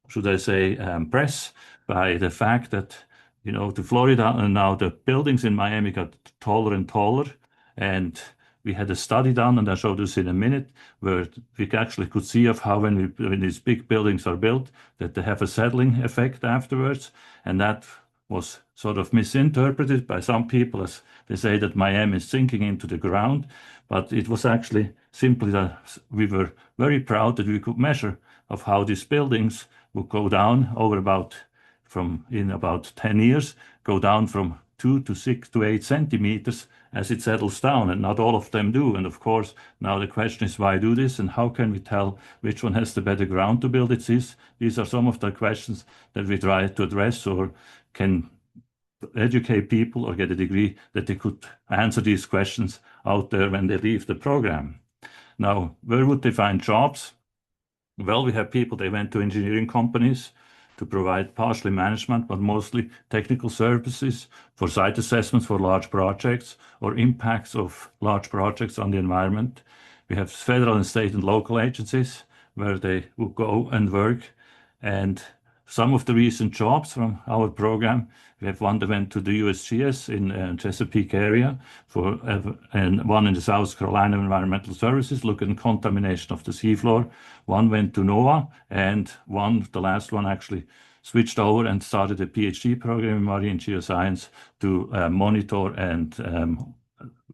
should I say, press by the fact that, to Florida, and now the buildings in Miami got taller and taller, and we had a study done, and I'll show this in a minute, where we actually could see of how when these big buildings are built, that they have a settling effect afterwards, and that was sort of misinterpreted by some people as they say that Miami is sinking into the ground, but it was actually simply that we were very proud that we could measure of how these buildings would go down over in about 10 years, go down from 2 to 6 to 8 centimeters as it settles down, and not all of them do. And of course, now the question is, why do this, and how can we tell which one has the better ground to build it is? These are some of the questions that we try to address, or can educate people or get a degree that they could answer these questions out there when they leave the program. Now, where would they find jobs? Well, we have people, they went to engineering companies to provide partially management, but mostly technical services for site assessments for large projects or impacts of large projects on the environment. We have federal and state and local agencies where they will go and work. And some of the recent jobs from our program, we have one that went to the USGS in Chesapeake area, and one in the South Carolina Environmental Services, looking at contamination of the seafloor. One went to NOAA, and the last one actually switched over and started a PhD program in marine geoscience to monitor and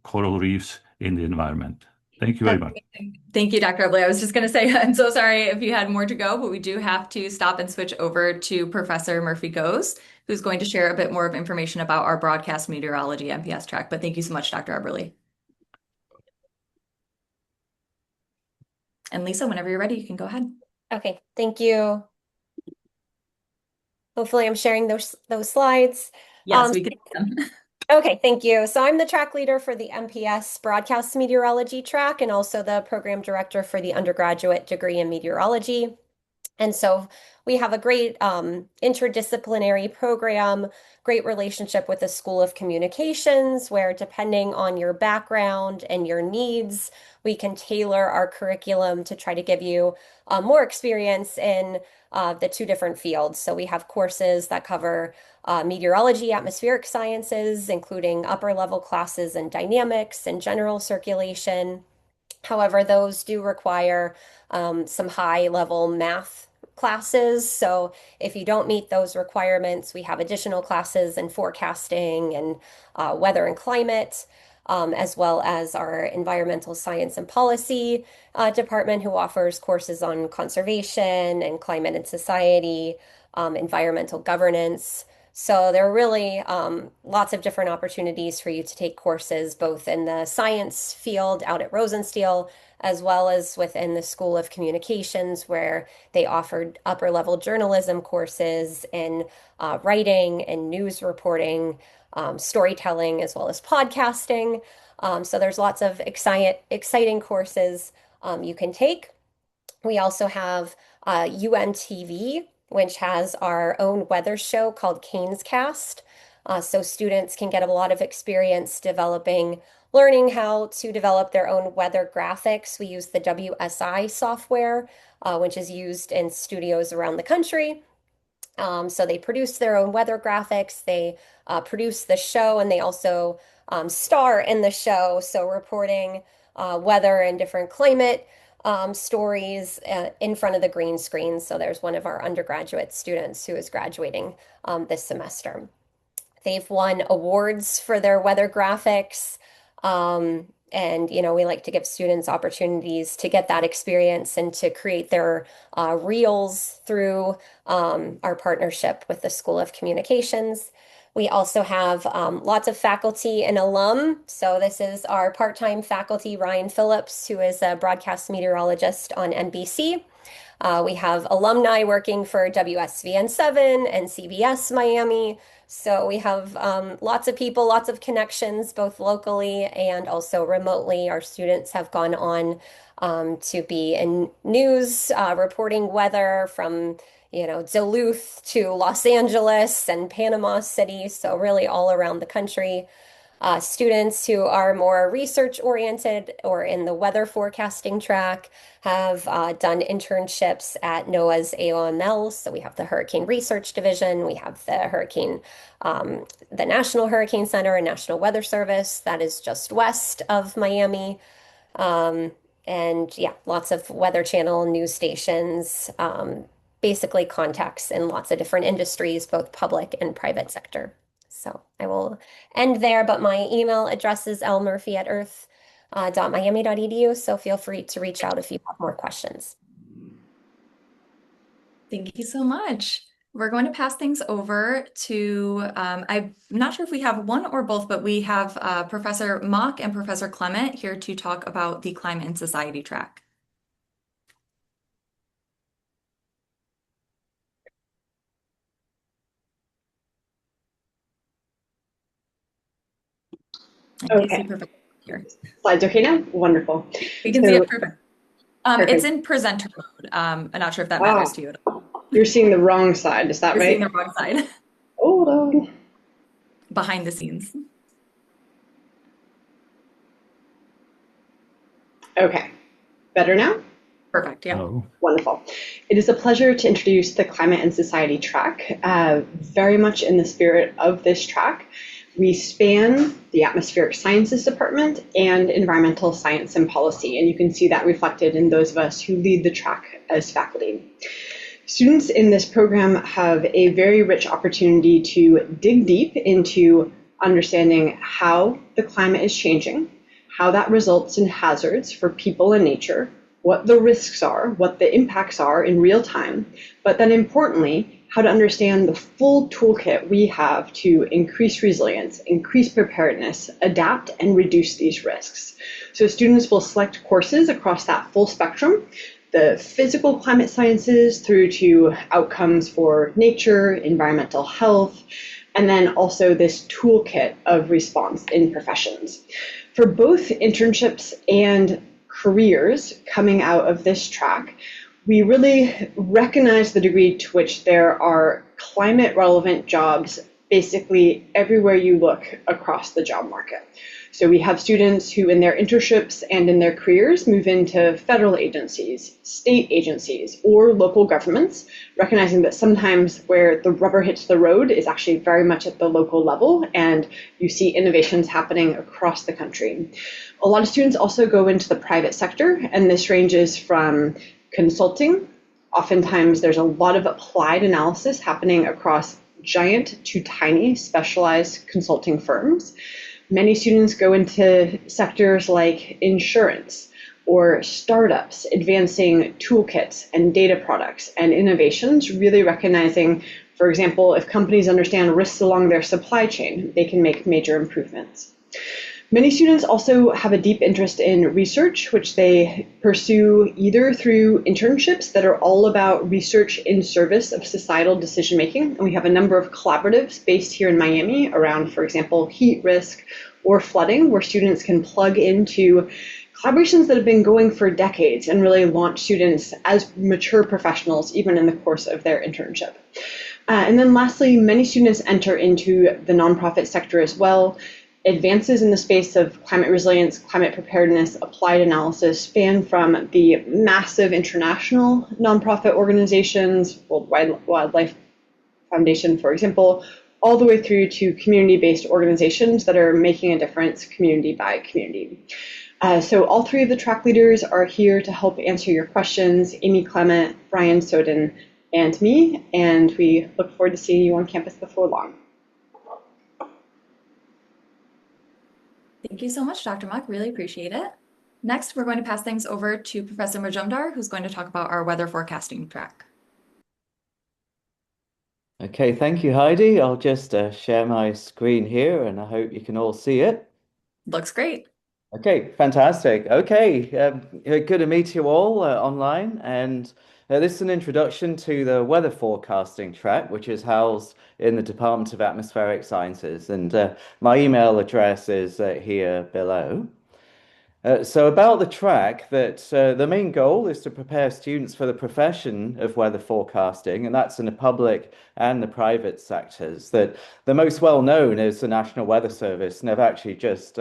coral reefs in the environment. Thank you very much. Thank you, Dr. Ebley. I was just going to say, I'm so sorry if you had more to go, but we do have to stop and switch over to Professor Murphy Goes, who's going to share a bit more of information about our broadcast meteorology MPS track. But thank you so much, Dr. Eberly. And Lisa, whenever you're ready, you can go ahead. Okay, thank you. Hopefully I'm sharing those slides. Yes, we can see them. Okay, thank you. So I'm the track leader for the MPS Broadcast Meteorology track and also the program director for the undergraduate degree in meteorology. And so we have a great interdisciplinary program, great relationship with the School of Communications, where depending on your background and your needs, we can tailor our curriculum to try to give you more experience in the two different fields. So we have courses that cover meteorology, atmospheric sciences, including upper level classes in dynamics and general circulation. However, those do require some high level math classes. So if you don't meet those requirements, we have additional classes in forecasting and weather and climate, as well as our environmental science and policy department, who offers courses on conservation and climate and society, environmental governance. So there are really lots of different opportunities for you to take courses both in the science field out at Rosenstiel, as well as within the School of Communications, where they offered upper level journalism courses in writing and news reporting, storytelling, as well as podcasting. So there's lots of exciting courses you can take. We also have UNTV, which has our own weather show called Kane's Cast. So students can get a lot of experience learning how to develop their own weather graphics. We use the WSI software, which is used in studios around the country. So they produce their own weather graphics, they produce the show, and they also star in the show. So reporting weather and different climate stories in front of the green screen. So there's one of our undergraduate students who is graduating this semester. They've won awards for their weather graphics. And, we like to give students opportunities to get that experience and to create their reels through our partnership with the School of Communications. We also have lots of faculty and alum. So this is our part-time faculty, Ryan Phillips, who is a broadcast meteorologist on NBC. We have alumni working for WSVN7 and CBS Miami. So we have lots of people, lots of connections, both locally and also remotely. Our students have gone on to be in news, reporting weather from Duluth to Los Angeles and Panama City, so really all around the country. Students who are more research oriented or in the weather forecasting track have done internships at NOAA's AOML. So we have the Hurricane Research Division, we have the National Hurricane Center and National Weather Service that is just west of Miami. And yeah, lots of Weather Channel news stations, basically contacts in lots of different industries, both public and private sector. So I will end there, but my email address is lmurphy@earth.miami.edu. So feel free to reach out if you have more questions. Thank you so much. We're going to pass things over to, I'm not sure if we have one or both, but we have Professor Mock and Professor Clement here to talk about the Climate and Society track. Okay. Perfect here. Slides okay now? Wonderful. We can see it perfect. It's in presenter mode. I'm not sure if that matters to you at all. You're seeing the wrong side, is that You're right? seeing the wrong side. Hold on. Behind the scenes. Okay. Better now? Perfect, yeah. Oh. Wonderful. It is a pleasure to introduce the Climate and Society track. Very much in the spirit of this track, we span the Atmospheric Sciences Department and Environmental Science and Policy, and you can see that reflected in those of us who lead the track as faculty. Students in this program have a very rich opportunity to dig deep into understanding how the climate is changing, how that results in hazards for people and nature, what the risks are, what the impacts are in real time, but then importantly, how to understand the full toolkit we have to increase resilience, increase preparedness, adapt, and reduce these risks. So students will select courses across that full spectrum the physical climate sciences through to outcomes for nature, environmental health, and then also this toolkit of response in professions. For both internships and careers coming out of this track, we really recognize the degree to which there are climate relevant jobs basically everywhere you look across the job market. So we have students who in their internships and in their careers move into federal agencies, state agencies, or local governments, recognizing that sometimes where the rubber hits the road is actually very much at the local level, and you see innovations happening across the country. A lot of students also go into the private sector, and this ranges from consulting. Oftentimes there's a lot of applied analysis happening across giant to tiny specialized consulting firms. Many students go into sectors like insurance or startups, advancing toolkits and data products and innovations, really recognizing, for example, if companies understand risks along their supply chain, they can make major improvements. Many students also have a deep interest in research, which they pursue either through internships that are all about research in service of societal decision making. And we have a number of collaboratives based here in Miami around, for example, heat risk or flooding, where students can plug into collaborations that have been going for decades and really launch students as mature professionals, even in the course of their internship. And then lastly, many students enter into the nonprofit sector as well. Advances in the space of climate resilience, climate preparedness, applied analysis span from the massive international nonprofit organizations, World Wildlife Foundation, for example, all the way through to community-based organizations that are making a difference community by community. So all three of the track leaders are here to help answer your questions, Amy Clement, Brian Soden, and me, and we look forward to seeing you on campus before long. Thank you so much, Dr. Muck. Really appreciate it. Next, we're going to pass things over to Professor Majumdar, who's going to talk about our weather forecasting track. Okay, thank you, Heidi. I'll just share my screen here, and I hope you can all see it. Looks great. Okay, fantastic. Okay, good to meet you all online. And this is an introduction to the weather forecasting track, which is housed in the Department of Atmospheric Sciences. And my email address is here below. So about the track, that the main goal is to prepare students for the profession of weather forecasting, and that's in the public and the private sectors. That the most well known is the National Weather Service, and they've actually just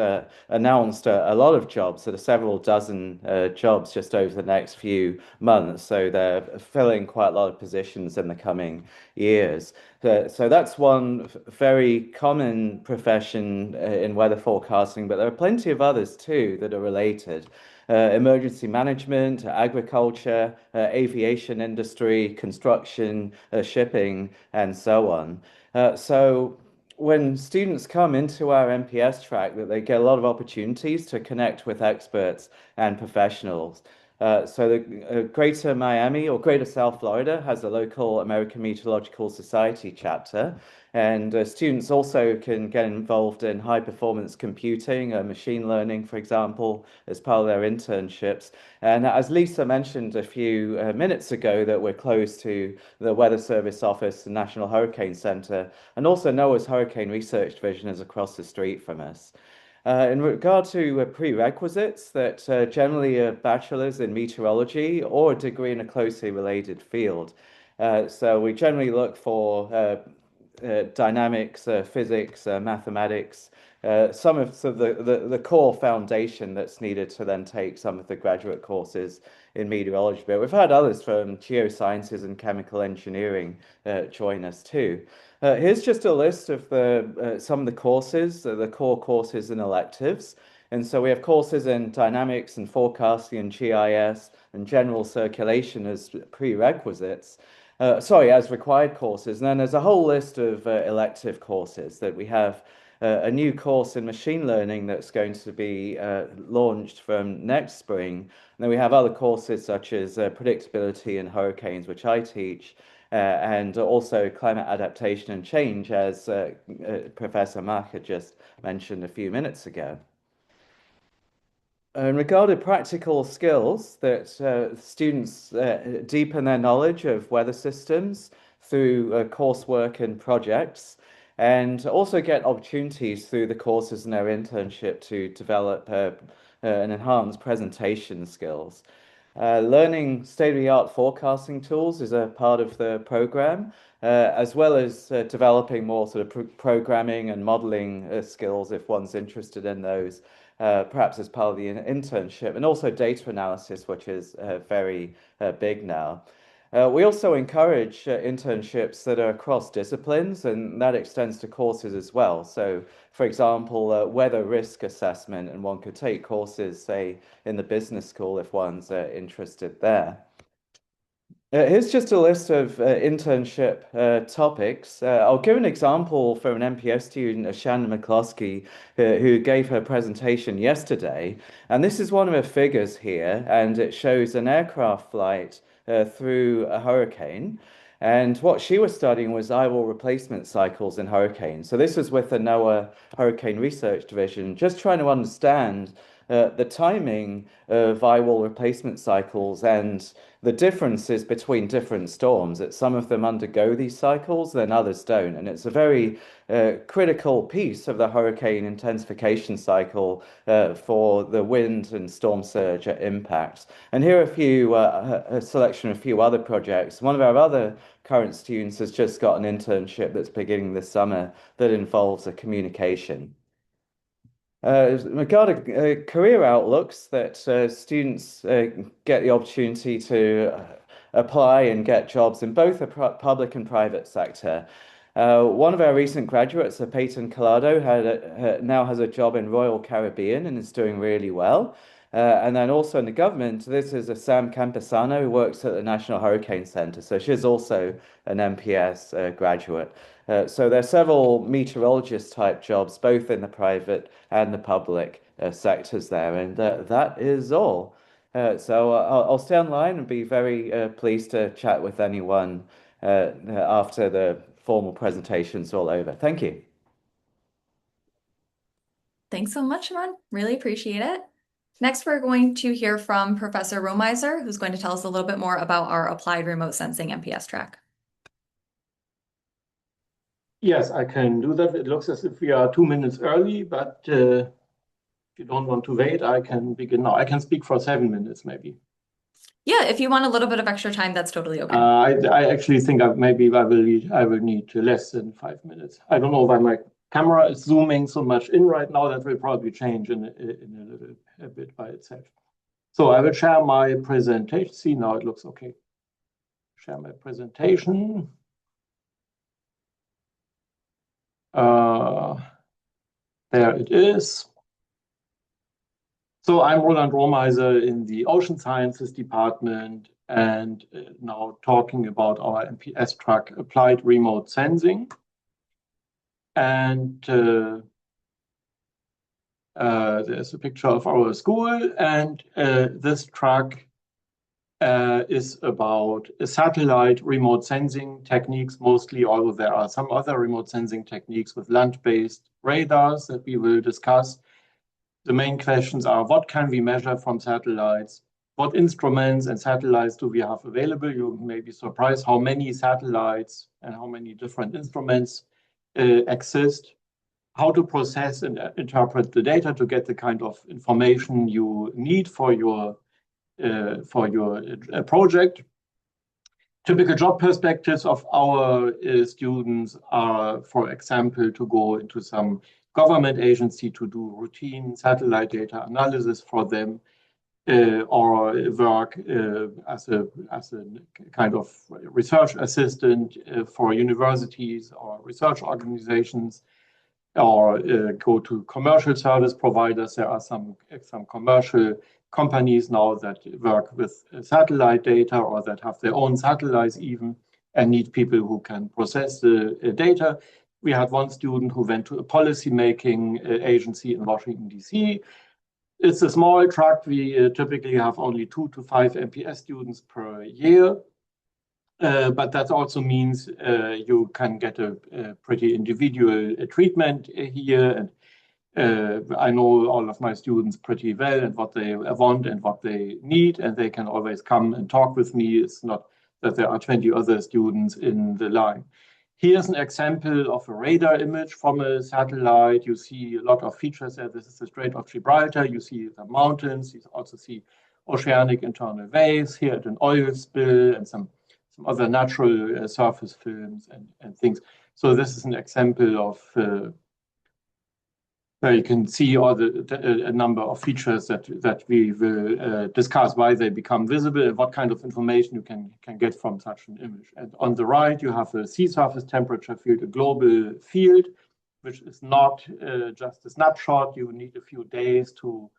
announced a lot of jobs. So there's several dozen jobs just over the next few months. So they're filling quite a lot of positions in the coming years. So that's one very common profession in weather forecasting, but there are plenty of others too that are related. Emergency management, agriculture, aviation industry, construction, shipping, and so on. So when students come into our MPS track, that they get a lot of opportunities to connect with experts and professionals. So the Greater Miami or Greater South Florida has a local American Meteorological Society chapter, and students also can get involved in high performance computing, machine learning, for example, as part of their internships. And as Lisa mentioned a few minutes ago, that we're close to the Weather Service office, the National Hurricane Center, and also NOAA's Hurricane Research Division is across the street from us. In regard to prerequisites, that generally a bachelor's in meteorology or a degree in a closely related field. So we generally look for dynamics, physics, mathematics, some of the core foundation that's needed to then take some of the graduate courses in meteorology. But we've had others from geosciences and chemical engineering join us too. Here's just a list of some of the courses, the core courses and electives. And so we have courses in dynamics and forecasting and GIS and general circulation as prerequisites. As required courses. And then there's a whole list of elective courses that we have. A new course in machine learning that's going to be launched from next spring. And then we have other courses such as predictability in hurricanes, which I teach, and also climate adaptation and change, as Professor Mack had just mentioned a few minutes ago. In regard to practical skills, that students deepen their knowledge of weather systems through coursework and projects, and also get opportunities through the courses in their internship to develop and enhance presentation skills. Learning state-of-the-art forecasting tools is a part of the program, as well as developing more sort of programming and modeling skills if one's interested in those, perhaps as part of the internship, and also data analysis, which is very big now. We also encourage internships that are across disciplines, and that extends to courses as well. So, for example, weather risk assessment, and one could take courses, say, in the business school if one's interested there. Here's just a list of internship topics. I'll give an example from an MPS student, Shannon McCloskey, who gave her presentation yesterday. And this is one of her figures here, and it shows an aircraft flight through a hurricane. And what she was studying was eyewall replacement cycles in hurricanes. So this was with the NOAA Hurricane Research Division, just trying to understand the timing of eyewall replacement cycles and the differences between different storms, that some of them undergo these cycles, then others don't. And it's a very critical piece of the hurricane intensification cycle for the wind and storm surge impacts. And here are a selection of a few other projects. One of our other current students has just got an internship that's beginning this summer that involves a communication. Regarding career outlooks, that students get the opportunity to apply and get jobs in both the public and private sector. One of our recent graduates, Peyton Collado, now has a job in Royal Caribbean and is doing really well. And then also in the government, this is Sam Campesano, who works at the National Hurricane Center. So she's also an MPS graduate. So there are several meteorologist type jobs, both in the private and the public sectors there. And that is all. So I'll stay online and be very pleased to chat with anyone after the formal presentation's all over. Thank you. Thanks so much, Ron. Really appreciate it. Next, we're going to hear from Professor Romiser, who's going to tell us a little bit more about our Applied Remote Sensing MPS track. Yes, I can do that. It looks as if we are 2 minutes early, but if you don't want to wait, I can begin now. I can speak for 7 minutes, maybe. Yeah, if you want a little bit of extra time, that's totally okay. I actually think maybe I will need less than 5 minutes. I don't know why my camera is zooming so much in right now. That will probably change in a bit by itself. So I will share my presentation. See, now it looks okay. Share my presentation. There it is. So I'm Roland Romiser in the Ocean Sciences Department, and now talking about our MPS track, Applied Remote Sensing. And there's a picture of our school, and this track is about satellite remote sensing techniques mostly, although there are some other remote sensing techniques with land-based radars that we will discuss. The main questions are, what can we measure from satellites? What instruments and satellites do we have available? You may be surprised how many satellites and how many different instruments exist. How to process and interpret the data to get the kind of information you need for your project. Typical job perspectives of our students are, for example, to go into some government agency to do routine satellite data analysis for them, or work as a kind of research assistant for universities or research organizations, or go to commercial service providers. There are some commercial companies now that work with satellite data or that have their own satellites even and need people who can process the data. We had one student who went to a policy-making agency in Washington, D.C. It's a small track. We typically have only 2 to 5 MPS students per year. But that also means you can get a pretty individual treatment here. And I know all of my students pretty well and what they want and what they need, and they can always come and talk with me. It's not that there are 20 other students in the line. Here's an example of a radar image from a satellite. You see a lot of features there. This is the Strait of Gibraltar. You see the mountains. You also see oceanic internal waves here at an oil spill and some other natural surface films and things. So this is an example of where you can see all a number of features that we will discuss, why they become visible and what kind of information you can get from such an image. And on the right, you have a sea surface temperature field, a global field, which is not just a snapshot. You need a few days to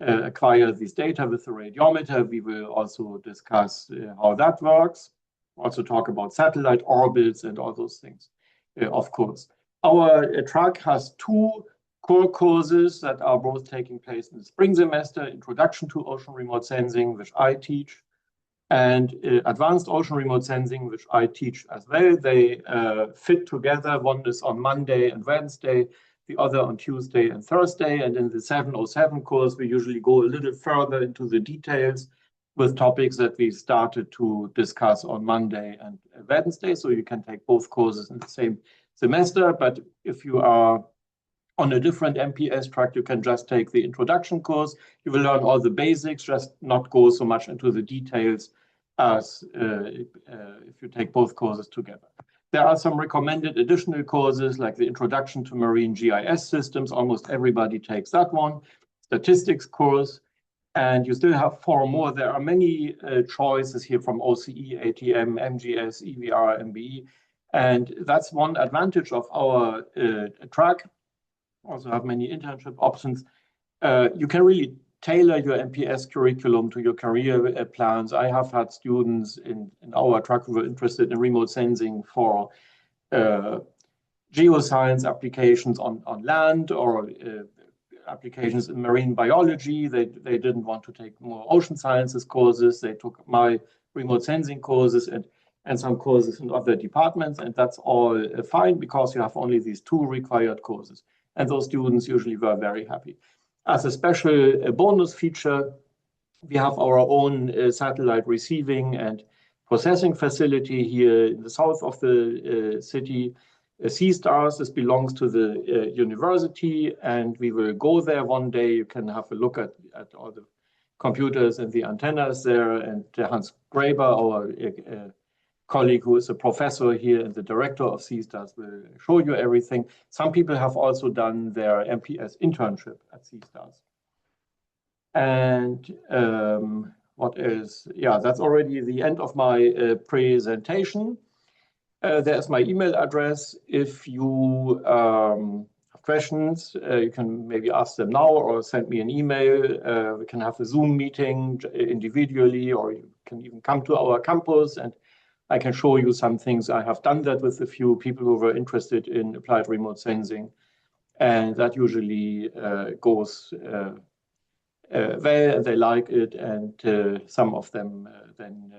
acquire these data with the radiometer. We will also discuss how that works, also talk about satellite orbits and all those things, of course. Our track has two core courses that are both taking place in the spring semester: Introduction to Ocean Remote Sensing, which I teach, and Advanced Ocean Remote Sensing, which I teach as well. They fit together. One is on Monday and Wednesday, the other on Tuesday and Thursday. And in the 707 course, we usually go a little further into the details with topics that we started to discuss on Monday and Wednesday. So you can take both courses in the same semester. But if you are on a different MPS track, you can just take the introduction course. You will learn all the basics, just not go so much into the details as if you take both courses together. There are some recommended additional courses like the Introduction to Marine GIS Systems. Almost everybody takes that one. Statistics course. And you still have 4 more. There are many choices here from OCE, ATM, MGS, EVR, MBE. And that's one advantage of our track. Also have many internship options. You can really tailor your MPS curriculum to your career plans. I have had students in our track who were interested in remote sensing for geoscience applications on land or applications in marine biology. They didn't want to take more ocean sciences courses. They took my remote sensing courses and some courses in other departments. And that's all fine because you have only these 2 required courses. And those students usually were very happy. As a special bonus feature, we have our own satellite receiving and processing facility here in the south of the city. Seastars, this belongs to the university, and we will go there one day. You can have a look at all the computers and the antennas there. And Hans Graber, our colleague who is a professor here and the director of Seastars, will show you everything. Some people have also done their MPS internship at Seastars. And what is, yeah, that's already the end of my presentation. There's my email address. If you have questions, you can maybe ask them now or send me an email. We can have a Zoom meeting individually, or you can even come to our campus and I can show you some things. I have done that with a few people who were interested in applied remote sensing. And that usually goes well, and they like it. And some of them then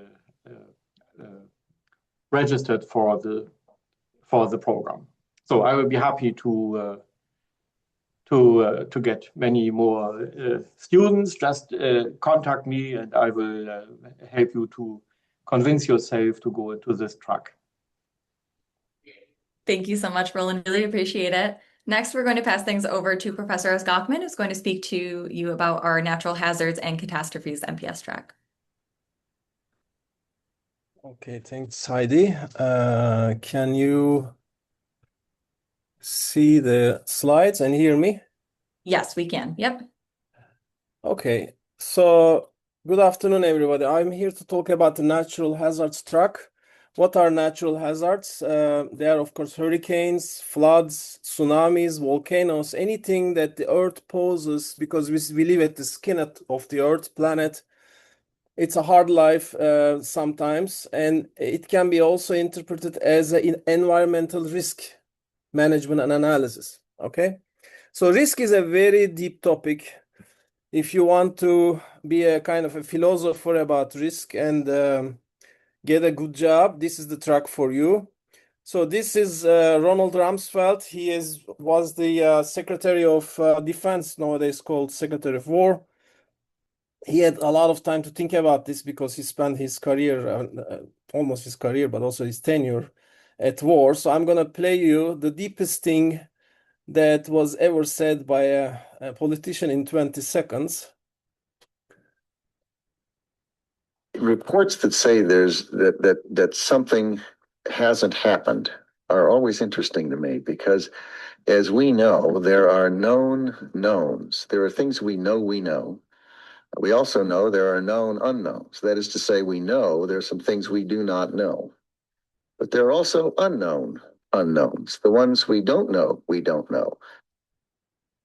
registered for the program. So I will be happy to get many more students. Just contact me and I will help you to convince yourself to go into this track. Thank you so much, Roland. Really appreciate it. Next, we're going to pass things over to Professor Oskachman, who's going to speak to you about our natural hazards and catastrophes MPS track. Okay, thanks, Heidi. Can you see the slides and hear me? Yes, we can. Yep. Okay, so good afternoon, everybody. I'm here to talk about the natural hazards track. What are natural hazards? They are, of course, hurricanes, floods, tsunamis, volcanoes, anything that the Earth poses, because we live at the skin of the Earth planet. It's a hard life sometimes, and it can be also interpreted as an environmental risk management and analysis. Okay, so risk is a very deep topic. If you want to be a kind of a philosopher about risk and get a good job, this is the track for you. So this is Ronald Rumsfeld. He was the Secretary of Defense, nowadays called Secretary of War. He had a lot of time to think about this because he spent his career, almost his career, but also his tenure at war. So I'm going to play you the deepest thing that was ever said by a politician in 20 seconds. Reports that say that something hasn't happened are always interesting to me because, as we know, there are known knowns. There are things we know. We also know there are known unknowns. That is to say, we know there are some things we do not know. But there are also unknown unknowns. The ones we don't know, we don't know.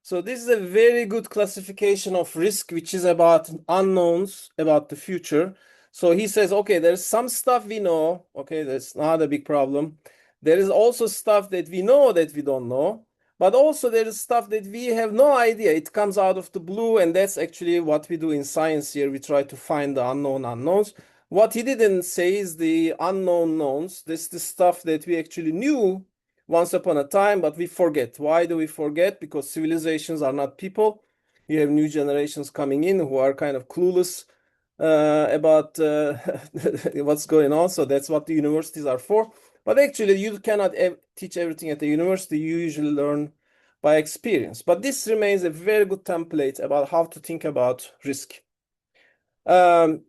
So this is a very good classification of risk, which is about unknowns, about the future. So he says, okay, there's some stuff we know. Okay, that's not a big problem. There is also stuff that we know that we don't know. But also there is stuff that we have no idea. It comes out of the blue, and that's actually what we do in science here. We try to find the unknown unknowns. What he didn't say is the unknown knowns. This is the stuff that we actually knew once upon a time, but we forget. Why do we forget? Because civilizations are not people. You have new generations coming in who are kind of clueless about what's going on. So that's what the universities are for. But actually, you cannot teach everything at the university. You usually learn by experience. But this remains a very good template about how to think about risk. Does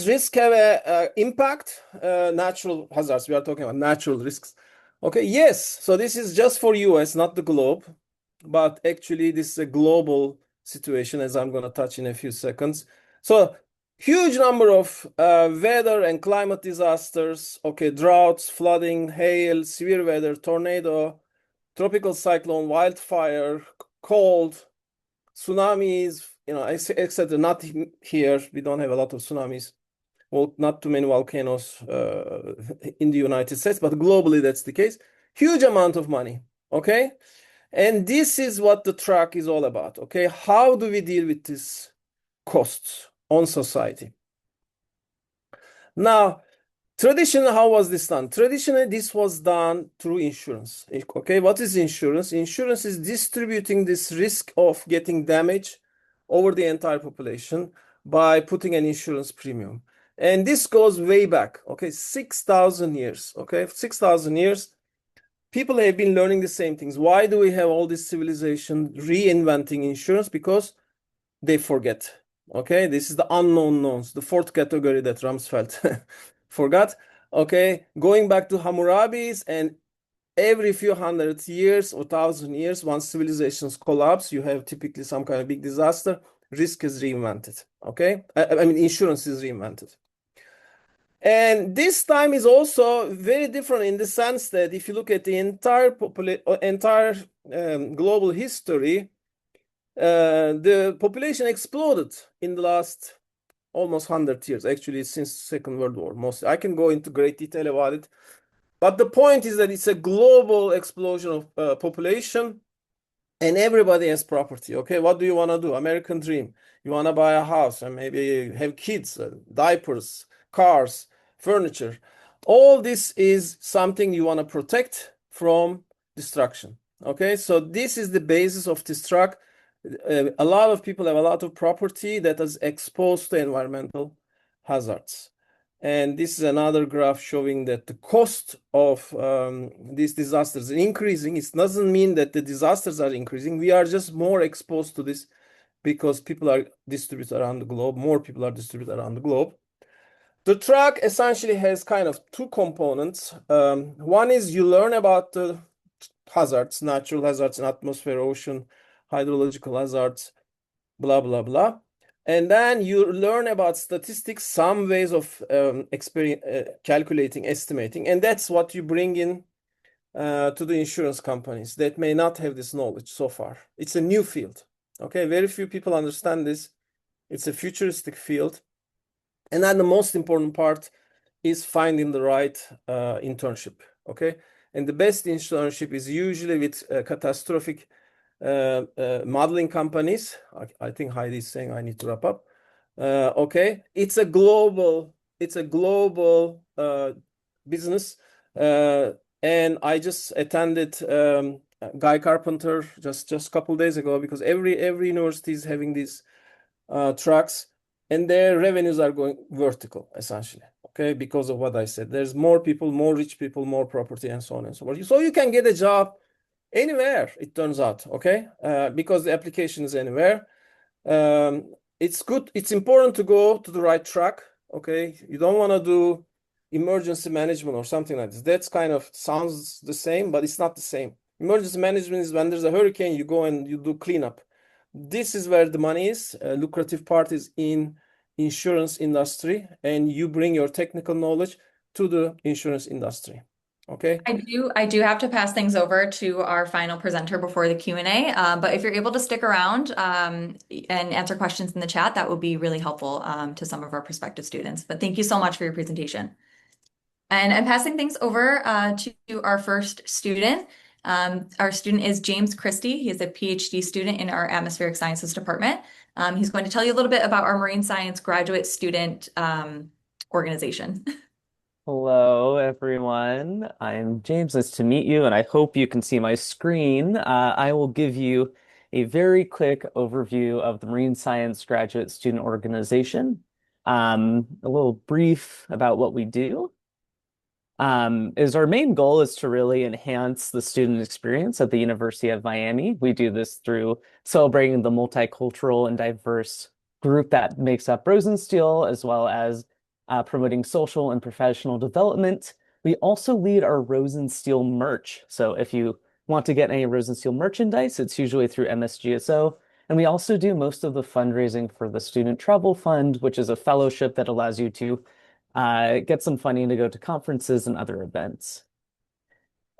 risk have an impact? Natural hazards. We are talking about natural risks. Okay, yes. So this is just for US, not the globe. But actually, this is a global situation, as I'm going to touch in a few seconds. So huge number of weather and climate disasters, okay, droughts, flooding, hail, severe weather, tornado, tropical cyclone, wildfire, cold, tsunamis, etc. Not here, we don't have a lot of tsunamis. Well, not too many volcanoes in the United States, but globally that's the case. Huge amount of money, okay? And this is what the track is all about, okay? How do we deal with these costs on society? Now, traditionally, how was this done? Traditionally, this was done through insurance, okay? What is insurance? Insurance is distributing this risk of getting damage over the entire population by putting an insurance premium. And this goes way back, okay? 6,000 years, okay? 6,000 years. People have been learning the same things. Why do we have all this civilization reinventing insurance? Because they forget. Okay, this is the unknown knowns, the fourth category that Rumsfeld forgot. Okay, going back to Hammurabi's, and every few hundred years or thousand years, once civilizations collapse, you have typically some kind of big disaster. Risk is reinvented. Okay, I mean insurance is reinvented. And this time is also very different in the sense that if you look at the entire global history, the population exploded in the last almost 100 years, actually since Second World War. Mostly, I can go into great detail about it. But the point is that it's a global explosion of population, and everybody has property. Okay, what do you want to do? American dream. You want to buy a house and maybe have kids, diapers, cars, furniture. All this is something you want to protect from destruction. Okay, so this is the basis of this track. A lot of people have a lot of property that is exposed to environmental hazards. And this is another graph showing that the cost of these disasters is increasing. It doesn't mean that the disasters are increasing. We are just more exposed to this because people are distributed around the globe. More people are distributed around the globe. The track essentially has kind of two components. One is you learn about the hazards, natural hazards in atmosphere, ocean, hydrological hazards, blah, blah, blah. And then you learn about statistics, some ways of calculating, estimating. And that's what you bring in to the insurance companies that may not have this knowledge so far. It's a new field. Okay, very few people understand this. It's a futuristic field. And then the most important part is finding the right internship. Okay, and the best internship is usually with catastrophic modeling companies. I think Heidi is saying I need to wrap up. Okay, it's a global business. And I just attended Guy Carpenter just a couple days ago, because every university is having these tracks, and their revenues are going vertical, essentially. Okay, because of what I said. There's more people, more rich people, more property, and so on and so forth. So you can get a job anywhere, it turns out, okay? Because the application is anywhere. It's good, it's important to go to the right track, okay? You don't want to do emergency management or something like this. That's kind of sounds the same, but it's not the same. Emergency management is when there's a hurricane, you go and you do cleanup. This is where the money is. Lucrative part is in insurance industry, and you bring your technical knowledge to the insurance industry. Okay. I do have to pass things over to our final presenter before the Q&A. But if you're able to stick around and answer questions in the chat, that would be really helpful to some of our prospective students. But thank you so much for your presentation. And I'm passing things over to our first student. Our student is James Christie. He is a PhD student in our Atmospheric Sciences department. He's going to tell you a little bit about our marine science graduate student organization. Hello, everyone. I'm James. Nice to meet you, and I hope you can see my screen. I will give you a very quick overview of the Marine Science Graduate Student Organization. A little brief about what we do. Is our main goal is to really enhance the student experience at the University of Miami. We do this through celebrating the multicultural and diverse group that makes up Rosenstiel, as well as promoting social and professional development. We also lead our Rosenstiel merch. So if you want to get any Rosenstiel merchandise, it's usually through MSGSO. And we also do most of the fundraising for the Student Travel Fund, which is a fellowship that allows you to get some funding to go to conferences and other events.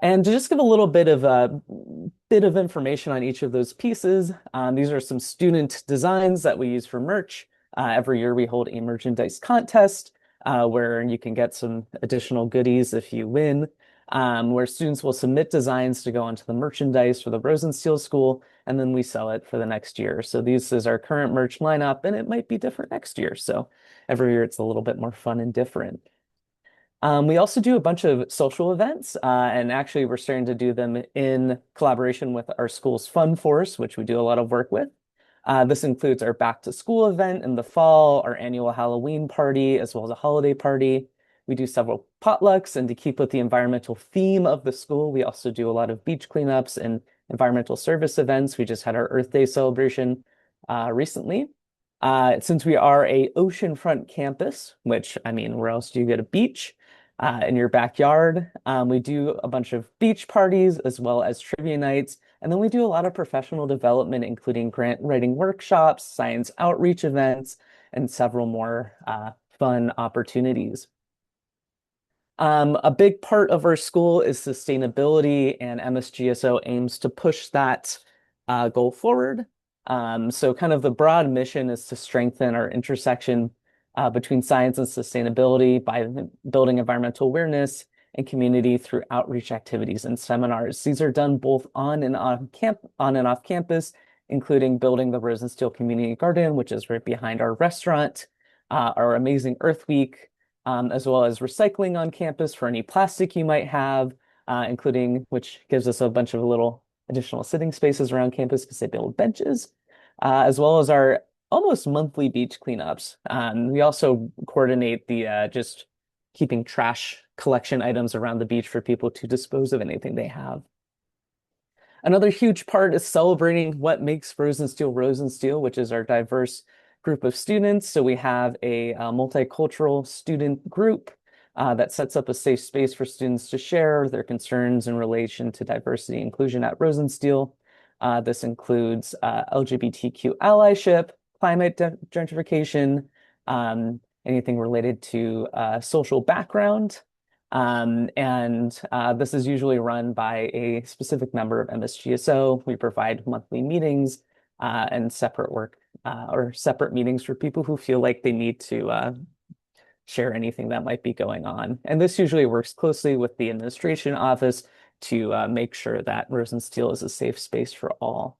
And to just give a little bit of information on each of those pieces, these are some student designs that we use for merch. Every year we hold a merchandise contest where you can get some additional goodies if you win, where students will submit designs to go onto the merchandise for the Rosenstiel School, and then we sell it for the next year. So this is our current merch lineup, and it might be different next year. So every year it's a little bit more fun and different. We also do a bunch of social events, and actually we're starting to do them in collaboration with our school's Fun Force, which we do a lot of work with. This includes our back to school event in the fall, our annual Halloween party, as well as a holiday party. We do several potlucks, and to keep with the environmental theme of the school, we also do a lot of beach cleanups and environmental service events. We just had our Earth Day celebration recently. Since we are a oceanfront campus, which, I mean, where else do you get a beach? In your backyard. We do a bunch of beach parties as well as trivia nights. And then we do a lot of professional development, including grant writing workshops, science outreach events, and several more fun opportunities. A big part of our school is sustainability, and MSGSO aims to push that goal forward. So kind of the broad mission is to strengthen our intersection between science and sustainability by building environmental awareness and community through outreach activities and seminars. These are done both on and off campus, including building the Rosenstiel Community Garden, which is right behind our restaurant, our amazing Earth Week, as well as recycling on campus for any plastic you might have, including, which gives us a bunch of little additional sitting spaces around campus because they build benches, as well as our almost monthly beach cleanups. We also coordinate the just keeping trash collection items around the beach for people to dispose of anything they have. Another huge part is celebrating what makes Rosenstiel Rosenstiel, which is our diverse group of students. So we have a multicultural student group that sets up a safe space for students to share their concerns in relation to diversity and inclusion at Rosenstiel. This includes LGBTQ allyship, climate gentrification, anything related to social background. This is usually run by a specific member of MSGSO. We provide monthly meetings and separate work or separate meetings for people who feel like they need to share anything that might be going on. And this usually works closely with the administration office to make sure that Rosenstiel is a safe space for all.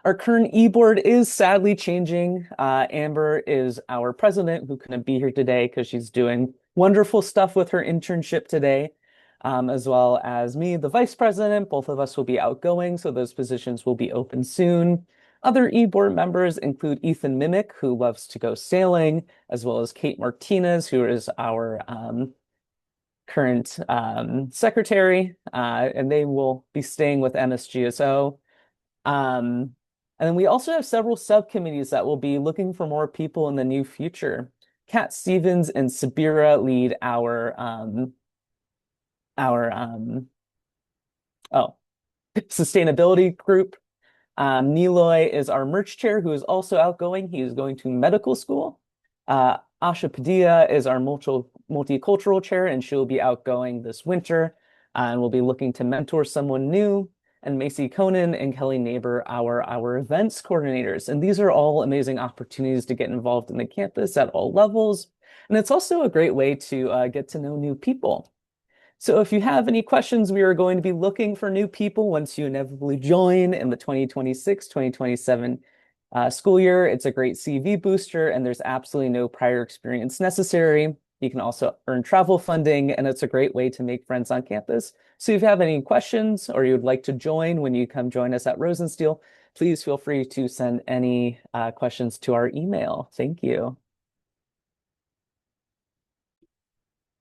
Our current e-board is sadly changing. Amber is our president, who couldn't be here today because she's doing wonderful stuff with her internship today. as well as me, the vice president. Both of us will be outgoing, so those positions will be open soon. Other e-board members include Ethan Mimic, who loves to go sailing, as well as Kate Martinez, who is our current secretary, and they will be staying with MSGSO. And then we also have several subcommittees that will be looking for more people in the near future. Kat Stevens and Sabira lead our sustainability group. Niloy is our merch chair, who is also outgoing. He is going to medical school. Asha Padilla is our multicultural chair, and she'll be outgoing this winter, and we'll be looking to mentor someone new. And Macy Conan and Kelly Neighbor, our events coordinators. And these are all amazing opportunities to get involved in the campus at all levels. And it's also a great way to get to know new people. So if you have any questions, we are going to be looking for new people once you inevitably join in the 2026-2027 school year. It's a great CV booster, and there's absolutely no prior experience necessary. You can also earn travel funding, and it's a great way to make friends on campus. So if you have any questions or you'd like to join when you come join us at Rosenstiel, please feel free to send any questions to our email. Thank you.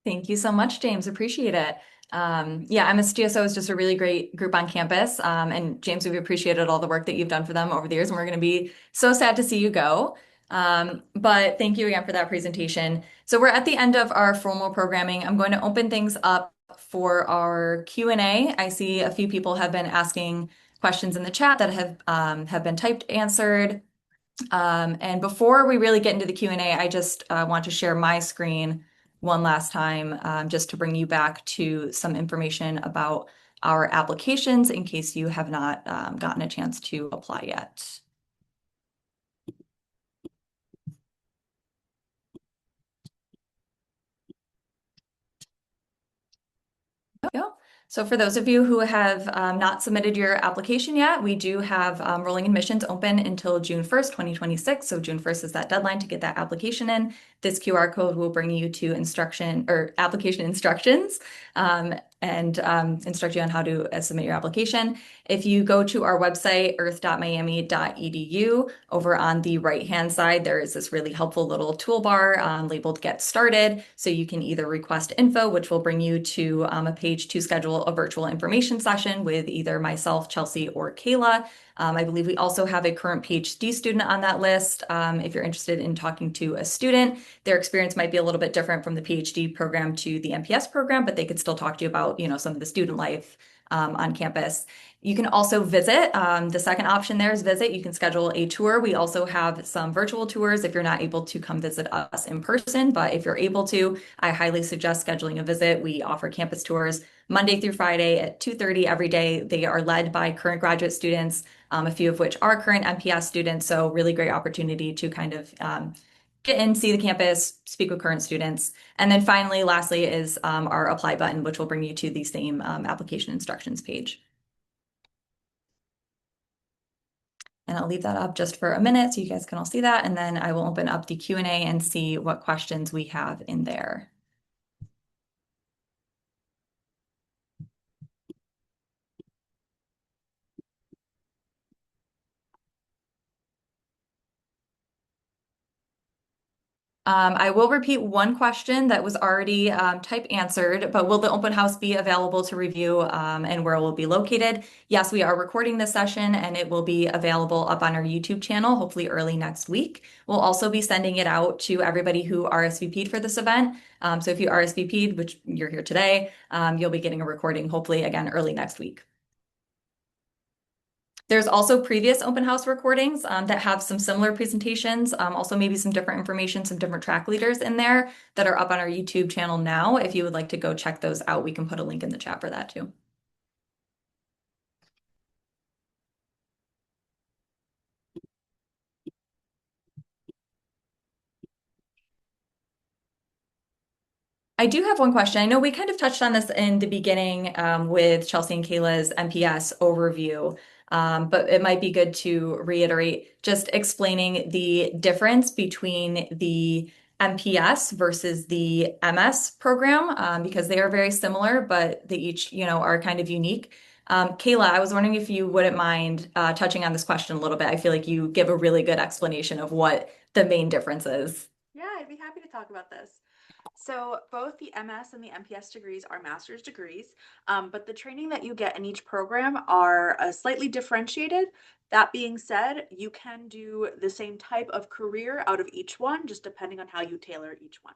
Thank you so much, James. Appreciate it. Yeah, MSGSO is just a really great group on campus. And James, we've appreciated all the work that you've done for them over the years, and we're going to be so sad to see you go. But thank you again for that presentation. So we're at the end of our formal programming. I'm going to open things up for our Q&A. I see a few people have been asking questions in the chat that have been typed, answered. And before we really get into the Q&A, I just want to share my screen one last time, just to bring you back to some information about our applications in case you have not gotten a chance to apply yet. There we go. So for those of you who have not submitted your application yet, we do have rolling admissions open until June 1st, 2026. So June 1st is that deadline to get that application in. This QR code will bring you to application instructions and instruct you on how to submit your application. If you go to our website, earth.miami.edu, over on the right-hand side, there is this really helpful little toolbar labeled Get Started. So you can either request info, which will bring you to a page to schedule a virtual information session with either myself, Chelsea, or Kayla. I believe we also have a current PhD student on that list. If you're interested in talking to a student, their experience might be a little bit different from the PhD program to the MPS program, but they could still talk to you about, some of the student life on campus. You can also visit. The second option there is visit. You can schedule a tour. We also have some virtual tours if you're not able to come visit us in person, but if you're able to, I highly suggest scheduling a visit. We offer campus tours Monday through Friday at 2:30 every day. They are led by current graduate students, a few of which are current MPS students. So really great opportunity to kind of get in, see the campus, speak with current students. And then finally, lastly, is our apply button, which will bring you to the same application instructions page. And I'll leave that up just for a minute so you guys can all see that. And then I will open up the Q&A and see what questions we have in there. I will repeat one question that was already type answered, but will the open house be available to review and where it will be located? Yes, we are recording this session and it will be available up on our YouTube channel, hopefully early next week. We'll also be sending it out to everybody who RSVP'd for this event. So if you RSVP'd, which you're here today, you'll be getting a recording hopefully again early next week. There's also previous open house recordings that have some similar presentations, also maybe some different information, some different track leaders in there that are up on our YouTube channel now. If you would like to go check those out, we can put a link in the chat for that too. I do have one question. I know we kind of touched on this in the beginning with Chelsea and Kayla's MPS overview, but it might be good to reiterate, just explaining the difference between the MPS versus the MS program because they are very similar, but they each, are kind of unique. Kayla, I was wondering if you wouldn't mind touching on this question a little bit. I feel like you give a really good explanation of what the main difference is. Yeah, I'd be happy to talk about this. So both the MS and the MPS degrees are master's degrees, but the training that you get in each program are slightly differentiated. That being said, you can do the same type of career out of each one, just depending on how you tailor each one.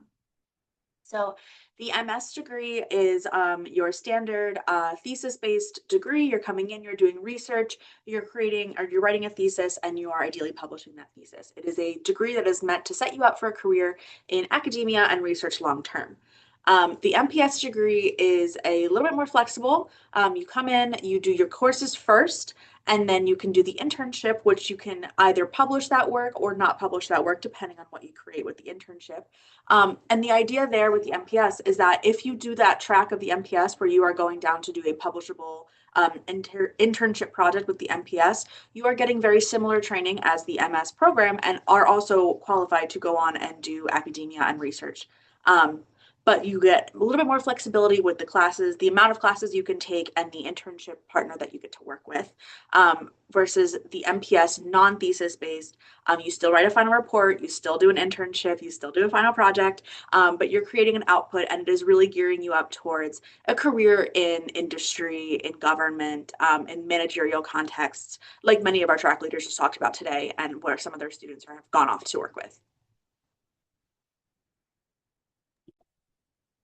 So the MS degree is your standard thesis-based degree. You're coming in, you're doing research, you're creating or you're writing a thesis, and you are ideally publishing that thesis. It is a degree that is meant to set you up for a career in academia and research long term. The MPS degree is a little bit more flexible. You come in, you do your courses first, and then you can do the internship, which you can either publish that work or not publish that work, depending on what you create with the internship. And the idea there with the MPS is that if you do that track of the MPS where you are going down to do a publishable internship project with the MPS, you are getting very similar training as the MS program and are also qualified to go on and do academia and research. But you get a little bit more flexibility with the classes, the amount of classes you can take, and the internship partner that you get to work with, versus the MPS non-thesis based. You still write a final report, you still do an internship, you still do a final project, but you're creating an output, and it is really gearing you up towards a career in industry, in government, in managerial contexts, like many of our track leaders just talked about today, and where some of their students have gone off to work with.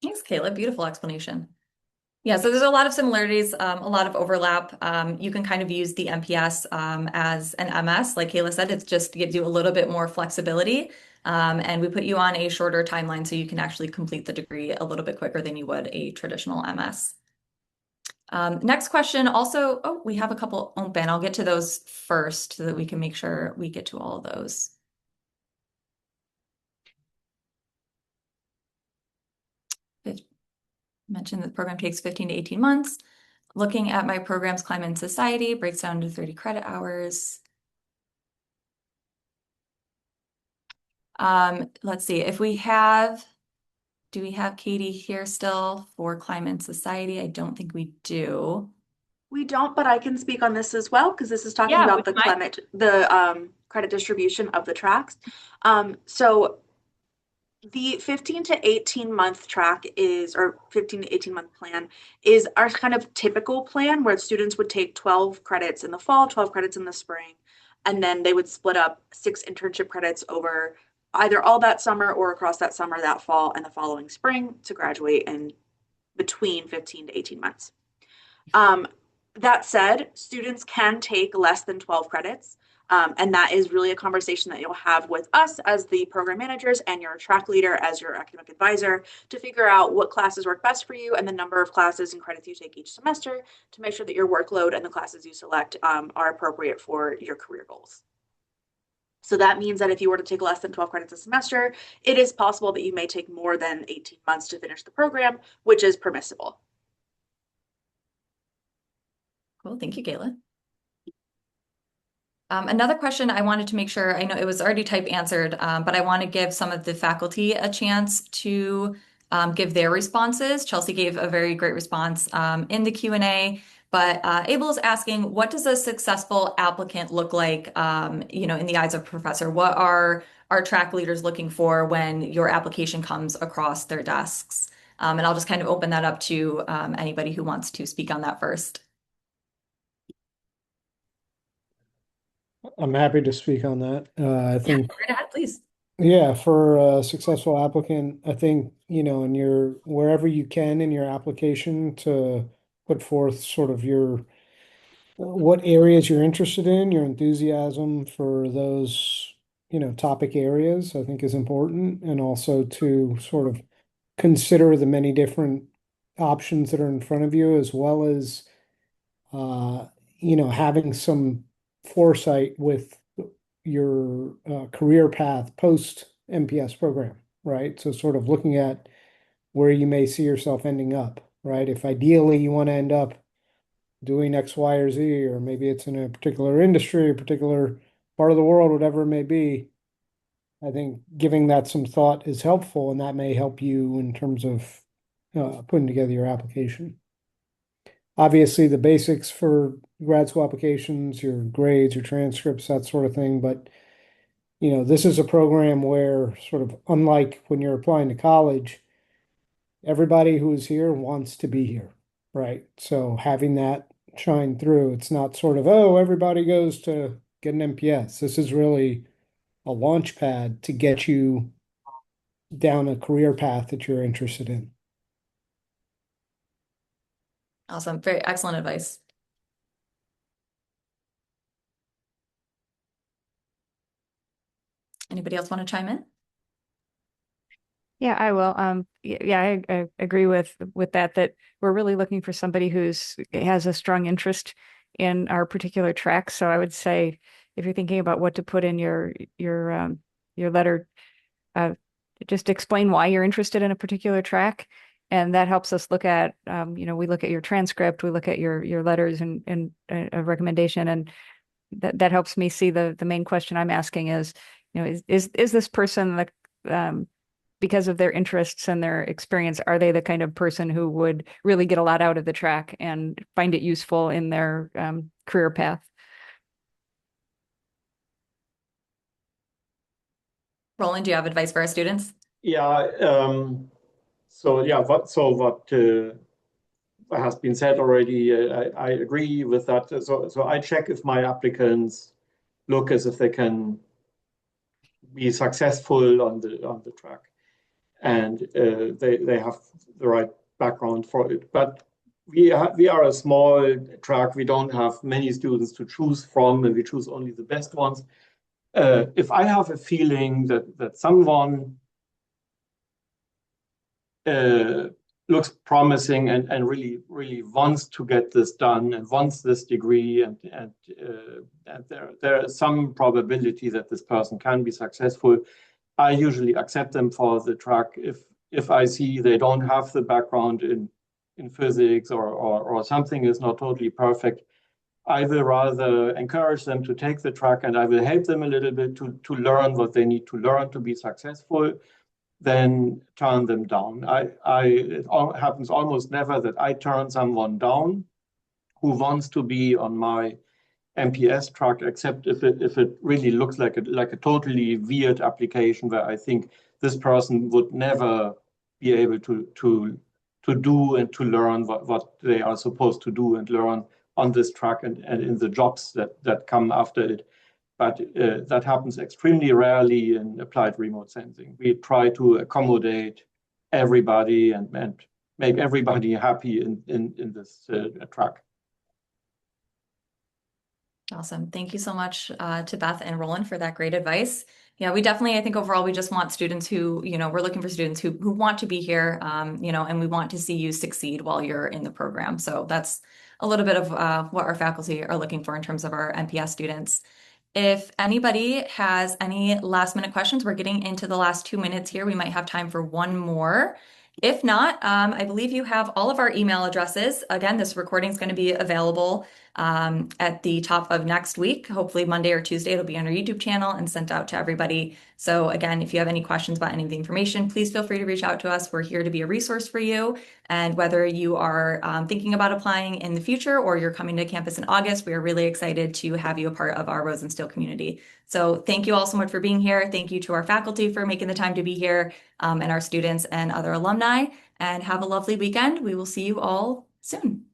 Thanks, Kayla. Beautiful explanation. Yeah, so there's a lot of similarities, a lot of overlap. You can kind of use the MPS as an MS. Like Kayla said, it just gives you a little bit more flexibility. And we put you on a shorter timeline so you can actually complete the degree a little bit quicker than you would a traditional MS. Next question also, we have a couple open. I'll get to those first so that we can make sure we get to all of those. Mentioned that the program takes 15 to 18 months. Looking at my program's Climate and Society, breaks down to 30 credit hours. Let's see, do we have Katie here still for Climate and Society? I don't think we do. We don't, but I can speak on this as well, because this is talking about the credit distribution of the tracks. So the 15 to 18 month track or 15 to 18 month plan is our kind of typical plan where students would take 12 credits in the fall, 12 credits in the spring, and then they would split up 6 internship credits over either all that summer or across that summer, that fall, and the following spring to graduate in between 15 to 18 months. That said, students can take less than 12 credits. And that is really a conversation that you'll have with us as the program managers and your track leader as your academic advisor to figure out what classes work best for you and the number of classes and credits you take each semester to make sure that your workload and the classes you select are appropriate for your career goals. So that means that if you were to take less than 12 credits a semester, it is possible that you may take more than 18 months to finish the program, which is permissible. Cool, thank you, Kayla. Another question I wanted to make sure, I know it was already type answered, but I want to give some of the faculty a chance to give their responses. Chelsea gave a very great response in the Q&A, but Abel is asking, what does a successful applicant look like, in the eyes of a professor? What are our track leaders looking for when your application comes across their desks? And I'll just kind of open that up to anybody who wants to speak on that first. I'm happy to speak on that. I think, right ahead, please. Yeah, for a successful applicant, I think, in your wherever you can in your application to put forth sort of what areas you're interested in, your enthusiasm for those, topic areas, I think is important, and also to sort of consider the many different options that are in front of you, as well as, having some foresight with your career path post MPS program, right? So sort of looking at where you may see yourself ending up, right? If ideally you want to end up doing X, Y, or Z, or maybe it's in a particular industry, a particular part of the world, whatever it may be, I think giving that some thought is helpful, and that may help you in terms of putting together your application. Obviously, the basics for grad school applications, your grades, your transcripts, that sort of thing. But, this is a program where, sort of unlike when you're applying to college, everybody who is here wants to be here, right? So having that shine through, it's not sort of, oh, everybody goes to get an MPS. This is really a launch pad to get you down a career path that you're interested in. Awesome. Very excellent advice. Anybody else want to chime in? Yeah, I will. I agree with that we're really looking for somebody has a strong interest in our particular track. So I would say if you're thinking about what to put in your letter, just explain why you're interested in a particular track. And that helps us look at, we look at your transcript, we look at your letters and a recommendation, and that helps me see the main question I'm asking is, is this person because of their interests and their experience, are they the kind of person who would really get a lot out of the track and find it useful in their career path? Roland, do you have advice for our students? Yeah. What has been said already, I agree with that. So I check if my applicants look as if they can be successful on the track, and they have the right background for it. But we are a small track. We don't have many students to choose from, and we choose only the best ones. If I have a feeling that someone looks promising and really wants to get this done and wants this degree, and there is some probability that this person can be successful, I usually accept them for the track. If I see they don't have the background in physics or something is not totally perfect, I will rather encourage them to take the track, and I will help them a little bit to learn what they need to learn to be successful, then turn them down. It happens almost never that I turn someone down who wants to be on my MPS track, except if it really looks like a totally weird application where I think this person would never be able to do and to learn what they are supposed to do and learn on this track and in the jobs that come after it. But that happens extremely rarely in applied remote sensing. We try to accommodate everybody and make everybody happy in this track. Awesome. Thank you so much to Beth and Roland for that great advice. Yeah, we definitely, I think overall, we just want students who, we're looking for students who want to be here, and we want to see you succeed while you're in the program. So that's a little bit of what our faculty are looking for in terms of our MPS students. If anybody has any last minute questions, we're getting into the last 2 minutes here. We might have time for one more. If not, I believe you have all of our email addresses. Again, this recording is going to be available at the top of next week. Hopefully Monday or Tuesday, it'll be on our YouTube channel and sent out to everybody. So again, if you have any questions about any of the information, please feel free to reach out to us. We're here to be a resource for you. And whether you are thinking about applying in the future or you're coming to campus in August, we are really excited to have you a part of our Rosenstiel community. So thank you all so much for being here. Thank you to our faculty for making the time to be here, and our students and other alumni. And have a lovely weekend. We will see you all soon.